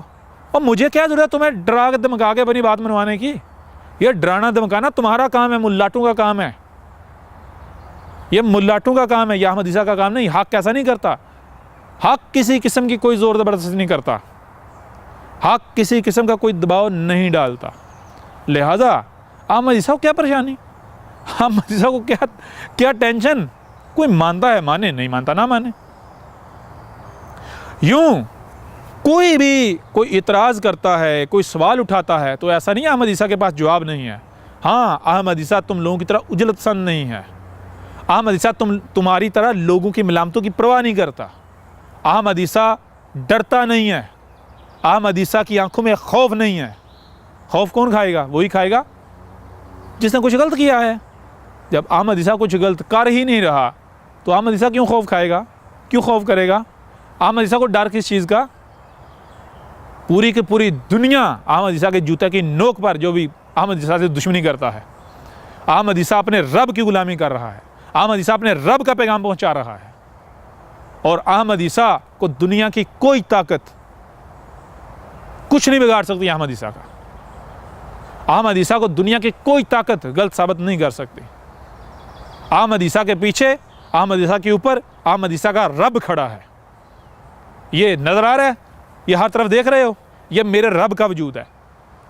और मुझे क्या जरूरत तुम्हें डरा के धमका के अपनी बात मनवाने की? ये डराना धमकाना तुम्हारा काम है, मुल्लाटों का काम है, ये मुल्लाटों का काम है, यह अहमद ईसा का काम नहीं। हक़ ऐसा नहीं करता, हक़ किसी किस्म की कोई ज़ोर ज़बरदस्ती नहीं करता। हक किसी किस्म का कोई दबाव नहीं डालता। लिहाजा अहमद ईसा को क्या परेशानी, अहमद ईसा को क्या टेंशन, कोई मानता है माने, नहीं मानता ना माने। यूं कोई इतराज़ करता है, कोई सवाल उठाता है तो ऐसा नहीं अहमद ईसा के पास जवाब नहीं है। हाँ, अहमद ईसा तुम लोगों की तरह उजलत पसंद नहीं है। अहमद ईसा तुम्हारी तरह लोगों की मलामतों की परवाह नहीं करता। अहमद ईसा डरता नहीं है। अहमद ईसा की आंखों में खौफ नहीं है। खौफ कौन खाएगा? वही खाएगा जिसने कुछ गलत किया है। जब अहमद ईसा कुछ गलत कर ही नहीं रहा तो अहमद ईसा क्यों खौफ खाएगा, क्यों खौफ करेगा? अहमद ईसा को डर किस चीज़ का? पूरी की पूरी दुनिया अहमद ईसा के जूते की नोक पर जो भी अहमद ईसा से दुश्मनी करता है। अहमद ईसा अपने रब की गुलामी कर रहा है। अहमद ईसा अपने रब का पैगाम पहुंचा रहा है। और अहमद ईसा को दुनिया की कोई ताकत कुछ नहीं बिगाड़ सकती। अहमद ईसा का, अहमद ईसा को दुनिया की कोई ताकत गलत साबित नहीं कर सकती। अहमद ईसा के पीछे, अहमद ईसा के ऊपर अहमद ईसा का रब खड़ा है। ये नज़र आ रहा है, ये हर तरफ देख रहे हो, ये मेरे रब का वजूद है।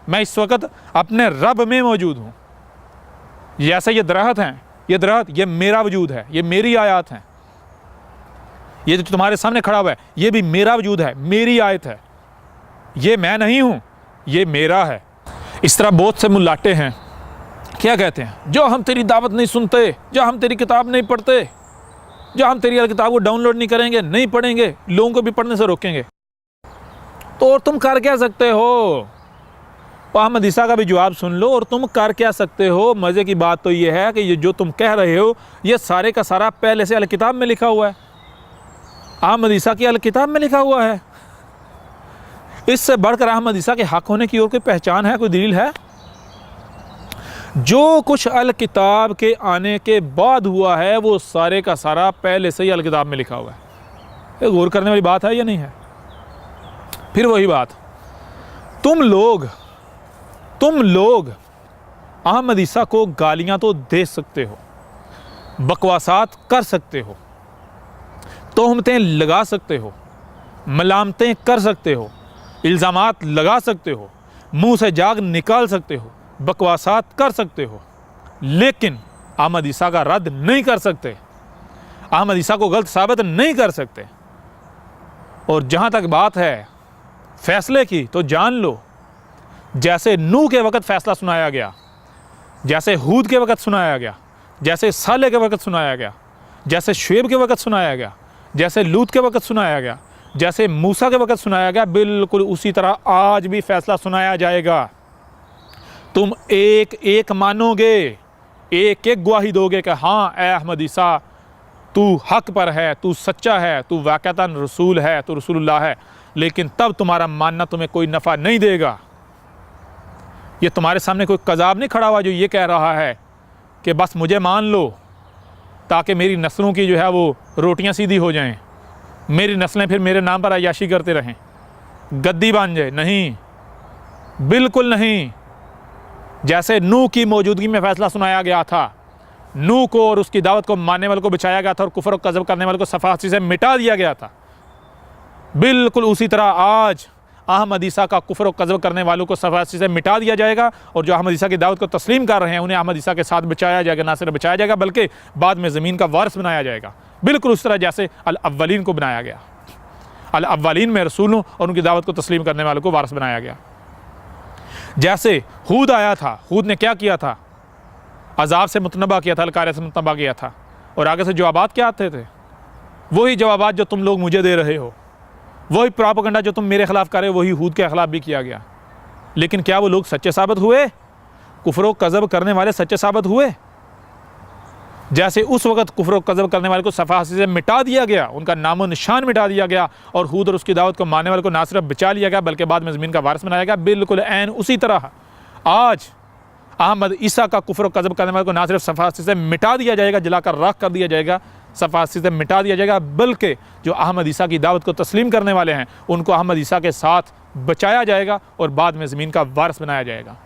मैं इस वक्त अपने रब में मौजूद हूँ। जैसे ये दरख्त हैं, ये दरख्त, ये मेरा वजूद है, ये मेरी आयत हैं। ये जो तुम्हारे सामने खड़ा हुआ है ये भी मेरा वजूद है, मेरी आयत है। ये मैं नहीं हूँ, ये मेरा है। इस तरह बहुत से मुल्लाटे हैं, क्या कहते हैं, जो हम तेरी दावत नहीं सुनते, जो हम तेरी किताब नहीं पढ़ते, जो हम तेरी किताब को डाउनलोड नहीं करेंगे, नहीं पढ़ेंगे, लोगों को भी पढ़ने से रोकेंगे। तो और तुम कर क्या सकते हो? अहमद ईसा का भी जवाब सुन लो, और तुम कर क्या सकते हो? मज़े की बात तो ये है कि ये जो तुम कह रहे हो ये सारे का सारा पहले से अल किताब में लिखा हुआ है। अहमद ईसा की अल किताब में लिखा हुआ है। इससे बढ़कर अहमद ईसा के हक होने की और कोई पहचान है, कोई दलील है? जो कुछ अल किताब के आने के बाद हुआ है वो सारे का सारा पहले से ही अल किताब में लिखा हुआ है। ये गौर करने वाली बात है या नहीं है? फिर वही बात, तुम लोग अहमद ईसा को गालियां तो दे सकते हो, बकवासात कर सकते हो, तोहमतें लगा सकते हो, मलामतें कर सकते हो, इल्ज़ामात लगा सकते हो, मुंह से जाग निकाल सकते हो, बकवासात कर सकते हो, लेकिन अहमद ईसा का रद्द नहीं कर सकते, अहमद ईसा को गलत साबित नहीं कर सकते। और जहाँ तक बात है फैसले की, तो जान लो, जैसे नूह के वक़्त फ़ैसला सुनाया गया, जैसे हूद के वक़्त सुनाया गया, जैसे साले के वक़्त सुनाया गया, जैसे शुएब के वक़्त सुनाया गया, जैसे लूत के वक़्त सुनाया गया, जैसे मूसा के वक़्त सुनाया गया, बिल्कुल उसी तरह आज भी फ़ैसला सुनाया जाएगा। तुम एक एक मानोगे, एक एक गवाही दोगे कि हाँ ए अहमद ईसा तू हक पर है, तू सच्चा है, तू वाक़तन रसूल है, तू रसूलुल्लाह है। लेकिन तब तुम्हारा मानना तुम्हें कोई नफ़ा नहीं देगा। ये तुम्हारे सामने कोई कज़ाब नहीं खड़ा हुआ जो ये कह रहा है कि बस मुझे मान लो ताकि मेरी नस्लों की जो है वो रोटियां सीधी हो जाएं, मेरी नस्लें फिर मेरे नाम पर अय्याशी करते रहें, गद्दी बन जाए। नहीं, बिल्कुल नहीं। जैसे नूह की मौजूदगी में फ़ैसला सुनाया गया था, नूह को और उसकी दावत को मानने वाले को बचाया गया था और कुफर और कज़ब करने वाले को सफाहसी से मिटा दिया गया था, बिल्कुल उसी तरह आज अहमद ईसा का कुफर और कज़ब करने वालों को सफाहसी से मिटा दिया जाएगा। और जो अहमद ईसा की दावत को तस्लीम कर रहे हैं उन्हें अहमद ईसा के साथ बचाया जाएगा। ना सिर्फ बचाया जाएगा बल्कि बाद में ज़मीन का वारिस बनाया जाएगा, बिल्कुल उस तरह जैसे अल अव्वलीन को बनाया गया। अल अव्वलीन में रसूलों और उनकी दावत को तस्लीम करने वालों को वारिस बनाया गया। जैसे हूद आया था, हूद ने क्या किया था? अजाब से मुतनबा किया था, अलकार्य से मुतनबा किया था। और आगे से जवाबात क्या आते थे? वही जवाबात जो तुम लोग मुझे दे रहे हो, वही प्रोपेगेंडा जो तुम मेरे खिलाफ कर रहे हो, वही हूद के खिलाफ भी किया गया। लेकिन क्या वो लोग सच्चे साबित हुए? कुफर और कज़ब करने वाले सच्चे साबित हुए? जैसे उस वक्त कुफर और कज़ब करने वाले को सफाहसी से मिटा दिया गया, उनका नामो निशान मिटा दिया गया, और हूद और उसकी दावत को मानने वाले को ना सिर्फ बचा लिया गया बल्कि बाद में ज़मीन का वारिस बनाया गया। बिल्कुल ऐन उसी तरह आज अहमद ईसा का कुफर और कज़ब करने वाले को ना सिर्फ सफाहसी से मिटा दिया जाएगा, जलाकर राख कर दिया जाएगा, सफाहसी से मिटा दिया जाएगा, बल्कि जो अहमद ईसा की दावत को तस्लीम करने वाले हैं उनको अहमद ईसा के साथ बचाया जाएगा और बाद में ज़मीन का वारिस बनाया जाएगा।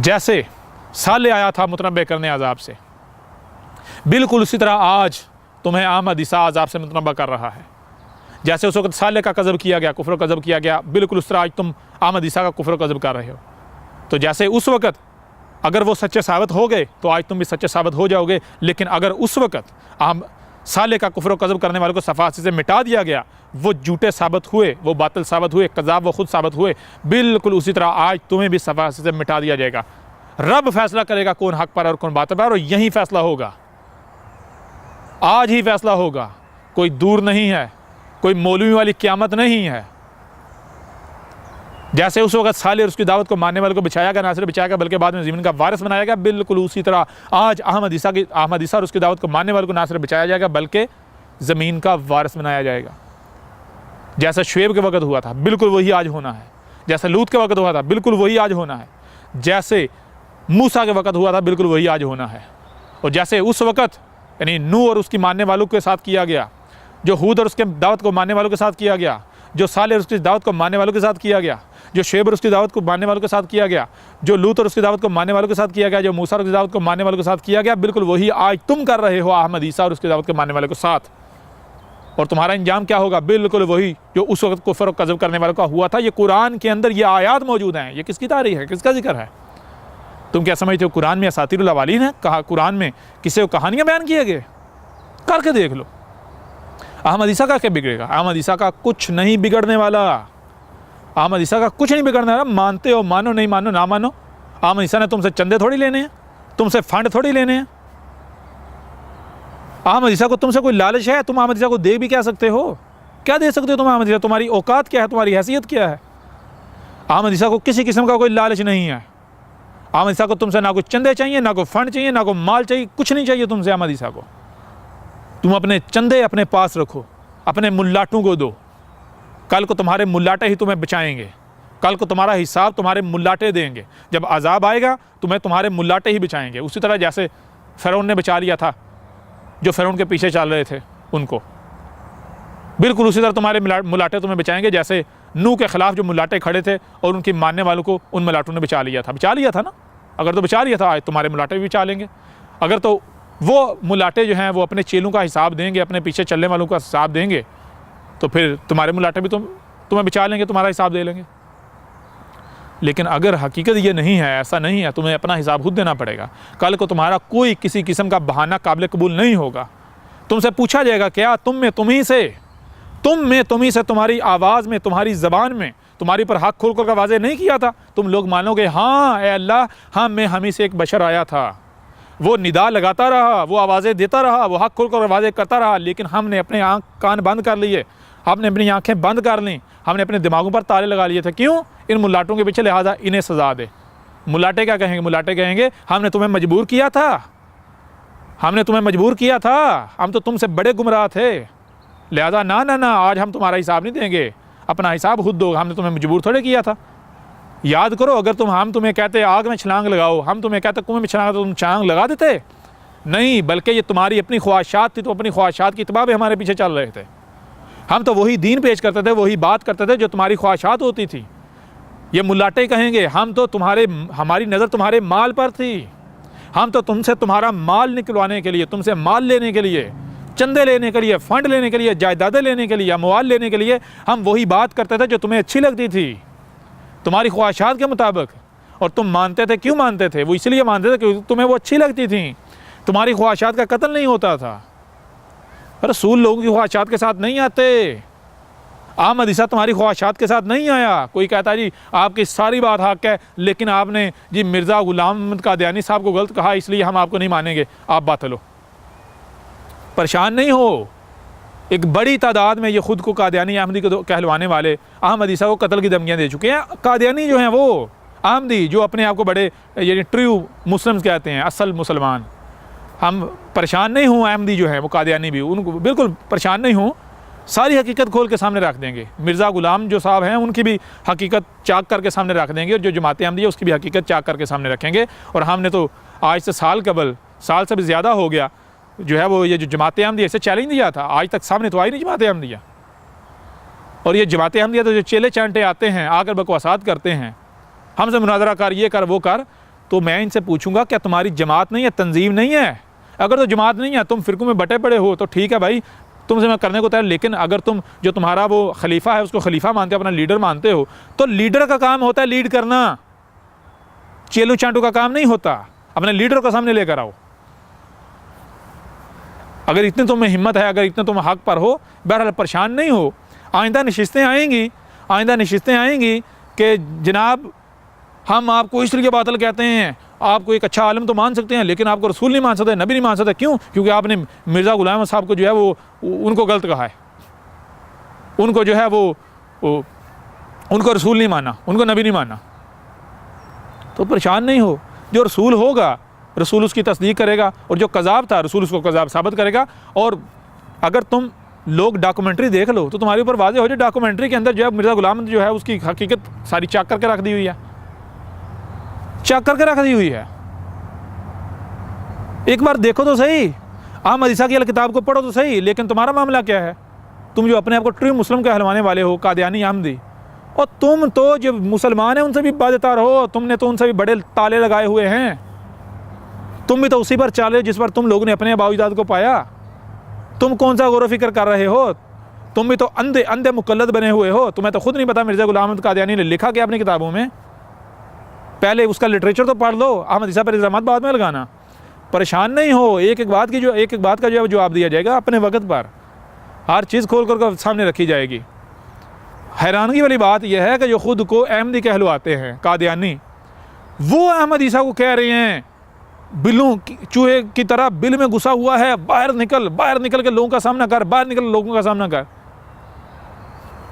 जैसे साले आया था मुतनब्बे करने अजाब से, बिल्कुल उसी तरह आज तुम्हें अहमद ईसा अजाब से मुतनब्बा कर रहा है। जैसे उस वक्त साले का कज़ब किया गया, कुफ्र कज़ब किया गया, बिल्कुल उस तरह आज तुम अहमद ईसा का कुफ्र कज़ब कर रहे हो। तो जैसे उस वक्त अगर वो सच्चे साबित हो गए तो आज तुम भी सच्चे साबित हो जाओगे। लेकिन अगर उस वक्त हम साले का कुफ्र कज़ब करने वाले को सफासी से मिटा दिया गया, वो झूठे साबित हुए, वो बातिल साबित हुए, कज़ाब वो खुद साबित हुए, बिल्कुल उसी तरह आज तुम्हें भी सफासी से मिटा दिया जाएगा। रब फैसला करेगा कौन हक पर और कौन बातिल पर, और यही फैसला होगा, आज ही फैसला होगा। कोई दूर नहीं है, कोई मौलवी वाली क़यामत नहीं है। जैसे उस वक्त साले और उसकी दावत को मानने वाले को बिछाया गया, ना सिर्फ बिछाया गया बल्कि बाद में ज़मीन का वारिस बनाया गया, बिल्कुल उसी तरह आज अहमद ईसा और उसकी दावत को मानने वाले को ना सिर्फ बिछाया जाएगा बल्कि ज़मीन का वारिस बनाया जाएगा। जैसा शुएब के वक्त हुआ था बिल्कुल वही आज होना है, जैसे लूत के वक्त हुआ था बिल्कुल वही आज होना है, जैसे मूसा के वक्त हुआ था बिल्कुल वही आज होना है। और जैसे उस वक्त यानी नूह और उसकी मानने वालों के साथ किया गया, जो हूद और उसके दावत को मानने वालों के साथ किया गया, जो साले और उसकी दावत को मानने वालों के साथ किया गया, जो शुएब और उसकी दावत को मानने वालों के साथ किया गया, जो लूत और उसकी दावत को मानने वालों के साथ किया गया, जो मूसा और उसकी दावत को मानने वालों के साथ किया गया, बिल्कुल वही आज तुम कर रहे हो अहमद ईसा और उसकी दावत को मानने वालों के साथ। और तुम्हारा इंजाम क्या होगा? बिल्कुल वही जो उस वक्त कुफ्र और कज़ब करने वालों का हुआ था। ये कुरान के अंदर ये आयात मौजूद हैं। ये किसकी तारीख है, किसका जिक्र है? तुम क्या समझते हो कुरान में असातिरुल अवालीन है? कहा कुरान में किसी को कहानियाँ बयान किए गए? करके देख लो। अहमद ईसा का क्या बिगड़ेगा? अहमद ईसा का कुछ नहीं बिगड़ने वाला। अहमद ईसा का कुछ नहीं बिगड़ने वाला। मानते हो मानो, नहीं मानो ना मानो। अहमद ईसा ने तुमसे चंदे थोड़ी लेने हैं, तुमसे फंड थोड़ी लेने हैं। अहमद ईसा को तुमसे कोई लालच है? तुम अहमद ईसा को दे भी क्या सकते हो? क्या दे सकते हो तुम अहमद ईसा? तुम्हारी औकात क्या है, तुम्हारी हैसियत क्या है? अहमद ईसा को किसी किस्म का कोई लालच नहीं है। अहमद ईसा को तुमसे ना कोई चंदे चाहिए, ना कोई फंड चाहिए, ना कोई माल चाहिए, कुछ नहीं चाहिए तुमसे अहमद ईसा को। तुम अपने चंदे अपने पास रखो, अपने मुल्लाटों को दो। कल को तुम्हारे मुल्लाटे ही तुम्हें बचाएंगे, कल को तुम्हारा हिसाब तुम्हारे मुल्लाटे देंगे। जब अजाब आएगा तुम्हें तुम्हारे मुल्लाटे ही बचाएंगे। उसी तरह जैसे फ़िरौन ने बचा लिया था, जो फ़िरौन के पीछे चल रहे थे उनको, बिल्कुल उसी तरह तुम्हारे मुल्लाटे तुम्हें बचाएंगे। जैसे नूह के ख़िलाफ़ जो मुल्लाटे खड़े थे और उनकी मानने वालों को उन मुल्लाटों ने बचा लिया था ना। अगर तो बचा लिया था, आज तुम्हारे मुल्लाटे भी बचा लेंगे। अगर तो वो मुल्लाटे जो हैं वो अपने चेलों का हिसाब देंगे, अपने पीछे चलने वालों का हिसाब देंगे, तो फिर तुम्हारे मुल्लाटे भी तुम्हें बचा लेंगे, तुम्हारा हिसाब दे लेंगे। लेकिन अगर हकीकत ये नहीं है, ऐसा नहीं है, तुम्हें अपना हिसाब खुद देना पड़ेगा। कल को तुम्हारा कोई किसी किस्म का बहाना काबिल कबूल नहीं होगा। तुमसे पूछा जाएगा क्या तुम में तुम्ही से तुम्हारी आवाज़ में, तुम्हारी ज़बान में, तुम्हारी पर हक खोल कर वाज़े नहीं किया था? तुम लोग मानोगे हाँ ए अल्लाह, हम से एक बशर आया था, वो निदा लगाता रहा, वो आवाज़ें देता रहा, वो हक खोल कर वाज़े करता रहा, लेकिन हमने अपने कान बंद कर लिए, हमने अपनी आंखें बंद कर लीं, हमने अपने दिमागों पर ताले लगा लिए थे। क्यों? इन मुल्लाटों के पीछे, लिहाजा इन्हें सज़ा दे। मुल्लाटे क्या कहेंगे? मुल्लाटे कहेंगे हमने तुम्हें मजबूर किया था, हमने तुम्हें मजबूर किया था, हम तो तुमसे बड़े गुमराह थे, लिहाजा ना आज हम तुम्हारा हिसाब नहीं देंगे, अपना हिसाब खुद दो, हमने तुम्हें मजबूर थोड़े किया था। याद करो, अगर हम तुम्हें कहते आग में छलांग लगाओ, हम तुम्हें कहते कुएं में छलांग, तो तुम छलांग लगा देते? नहीं, बल्कि ये तुम्हारी अपनी ख्वाहिशात थी, तो अपनी ख्वाहिशात की इत्बा में हमारे पीछे चल रहे थे। हम तो वही दीन पेश करते थे, वही बात करते थे जो तुम्हारी ख्वाहिशात होती थी। ये मुल्लाटे कहेंगे हम तो हमारी नज़र तुम्हारे माल पर थी, हम तो तुमसे तुम्हारा माल निकलवाने के लिए, तुमसे माल लेने के लिए, चंदे लेने के लिए, फंड लेने के लिए, जायदादें लेने के लिए, अमवाल लेने के लिए हम वही बात करते थे जो तुम्हें अच्छी लगती थी, तुम्हारी ख्वाहिशात के मुताबिक। और तुम मानते थे। क्यों मानते थे? वो इसलिए मानते थे क्योंकि तुम्हें वो अच्छी लगती थी, तुम्हारी ख्वाहिशात का कत्ल नहीं होता था। रसूल लोगों की ख्वाहिशात के साथ नहीं आते। अहमद ईसा तुम्हारी ख्वाहिशात के साथ नहीं आया। कोई कहता है जी आपकी सारी बात हक है, लेकिन आपने जी मिर्ज़ा ग़ुलाम अहमद कादियानी साहब को गलत कहा, इसलिए हम आपको नहीं मानेंगे, आप बात लो। परेशान नहीं हो। एक बड़ी तादाद में ये ख़ुद को कादियानी अहमदी को कहलवाने वाले अहमद ईसा को कत्ल की धमकियाँ दे चुके हैं। कादियानी जो हैं वो अहमदी, जो अपने आप को बड़े यानी ट्रू मुस्लिम्स कहते हैं, असल मुसलमान। हम परेशान नहीं हूँ, अहमदी जो हैं वो कादियानी भी, उनको बिल्कुल परेशान नहीं हूँ। सारी हकीकत खोल के सामने रख देंगे। मिर्ज़ा ग़ुलाम जो साहब हैं उनकी भी हकीकत चाक करके सामने रख देंगे, और जो जमात अहमदी है उसकी भी हकीकत चाक करके सामने रखेंगे। और हमने तो आज से साल से भी ज़्यादा हो गया जो है वो ये जो जमात अहमदी ऐसे चैलेंज दिया था, आज तक सामने तो आई नहीं जमात अहमदिया। और ये जमात अहमदिया तो जो चेले चांटे आते हैं, आकर बकवासात करते हैं, हमसे मुनाजरा कर, ये कर वो कर, तो मैं इनसे पूछूंगा क्या तुम्हारी जमात नहीं है, तंजीम नहीं है? अगर तो जमात नहीं है, तुम फ़िरकों में बटे पड़े हो, तो ठीक है भाई, तुमसे मैं करने को तैयार, लेकिन अगर तुम जो तुम्हारा वो खलीफा है उसको खलीफा मानते हो, अपना लीडर मानते हो, तो लीडर का काम होता है लीड करना, चेलू चांटू का काम नहीं होता। अपने लीडर को सामने लेकर आओ। अगर इतने तुम्हें हिम्मत है, अगर इतने तुम हक पर हो, बहरहाल परेशान नहीं हो। आइंदा नशिस्तें आएंगी कि जनाब हम आपको इसलिए बातिल कहते हैं, आपको एक अच्छा आलम तो मान सकते हैं लेकिन आपको रसूल नहीं मान सकते, नबी नहीं मान सकते। क्यों? क्योंकि आपने मिर्ज़ा ग़ुलाम साहब को जो है वो उनको गलत कहा है, उनको जो है वो उनको रसूल नहीं माना, उनको नबी नहीं माना। तो परेशान नहीं हो, जो रसूल होगा रसूल उसकी तस्दीक करेगा, और जो कज़ाब था रसूल उसको कज़ाब साबित करेगा। और अगर तुम लोग डॉक्यूमेंट्री देख लो तो तुम्हारे ऊपर वाज़ेह हो जाए, डॉक्यूमेंट्री के अंदर जो है मिर्ज़ा ग़ुलाम जो है उसकी हकीकत सारी चेक करके रख दी हुई है, चेक करके रख दी हुई है। एक बार देखो तो सही, अहमद ईसा की किताब को पढ़ो तो सही। लेकिन तुम्हारा मामला क्या है? तुम जो अपने आप को ट्रू मुस्लिम कहलवाने वाले हो, कादियानी अहमदी, और तुम तो जो मुसलमान हैं उनसे भी बाज़ेदार हो, तुमने तो उनसे भी बड़े ताले लगाए हुए हैं। तुम भी तो उसी पर चाले जिस पर तुम लोगों ने अपने बाउजाद को पाया। तुम कौन सा गौर फिक्र कर रहे हो? तुम भी तो अंधे अंधे मुकल्लद बने हुए हो। तुम्हें तो खुद नहीं पता मिर्ज़ा ग़ुलाम अहमद कादियानी ने लिखा क्या अपनी किताबों में। पहले उसका लिटरेचर तो पढ़ लो, अहमद ईसा पर इल्ज़ामात बाद में लगाना। परेशान नहीं हो, एक एक बात का जो है जवाब दिया जाएगा अपने वक्त पर, हर चीज़ खोल कर सामने रखी जाएगी। हैरानगी वाली बात यह है कि जो खुद को अहमदी कहलवाते हैं कादियानी, वो अहमद ईसा को कह रहे हैं बिल्लों चूहे की तरह बिल में घुसा हुआ है, बाहर निकल के लोगों का सामना कर, बाहर निकल लोगों का सामना कर।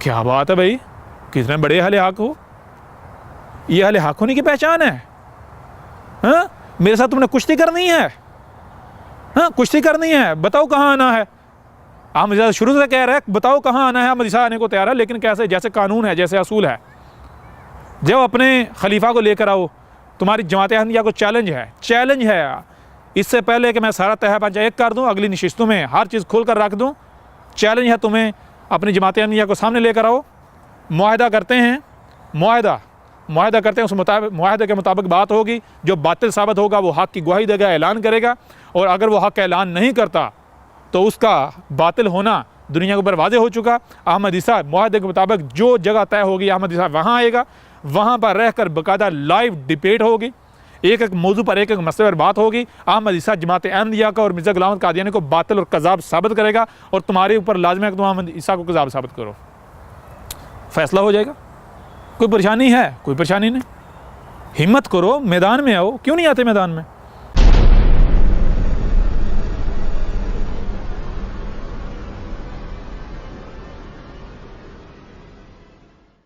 क्या बात है भाई, कितने बड़े अहले हक हो। ये अहले हक होने की पहचान है। हाँ, मेरे साथ तुमने कुश्ती करनी है? हाँ, कुश्ती करनी है, बताओ कहाँ आना है। अहमद ईसा शुरू से कह रहे हैं बताओ कहाँ आना है। अहमद ईसा आने को तैयार है, लेकिन कैसे? जैसे कानून है, जैसे असूल है। जब अपने खलीफा को लेकर आओ, तुम्हारी जमात अहमदिया को चैलेंज है। इससे पहले कि मैं सारा तह पंचा एक कर दूं, अगली नशिस्तों में हर चीज़ खोल कर रख दूं, चैलेंज है तुम्हें अपनी जमात अहमदिया को सामने लेकर आओ। मुआहदा करते हैं, उस मुआहदे के मुताबिक बात होगी। जो बातिल साबित होगा वो हक़ की गवाही देगा, ऐलान करेगा। और अगर वो हक़ का ऐलान नहीं करता तो उसका बातिल होना दुनिया के ऊपर वाज़ेह हो चुका। अहमद ईसा मुआहदे के मुताबिक जो जगह तय होगी अहमद ईसा वहाँ आएगा, वहाँ पर रहकर बाकायदा लाइव डिबेट होगी, एक एक मौजू पर एक एक मसले पर बात होगी। अहमद ईसा जमात अहमदिया का और मिर्ज़ा ग़ुलाम अहमद कादियानी को बातिल और कज़ाब साबित करेगा, और तुम्हारे ऊपर लाज़िम है कि तुम अहमद ईसा को कज़ाब साबित करो। फैसला हो जाएगा। कोई परेशानी है? कोई परेशानी नहीं। हिम्मत करो, मैदान में आओ। क्यों नहीं आते मैदान में?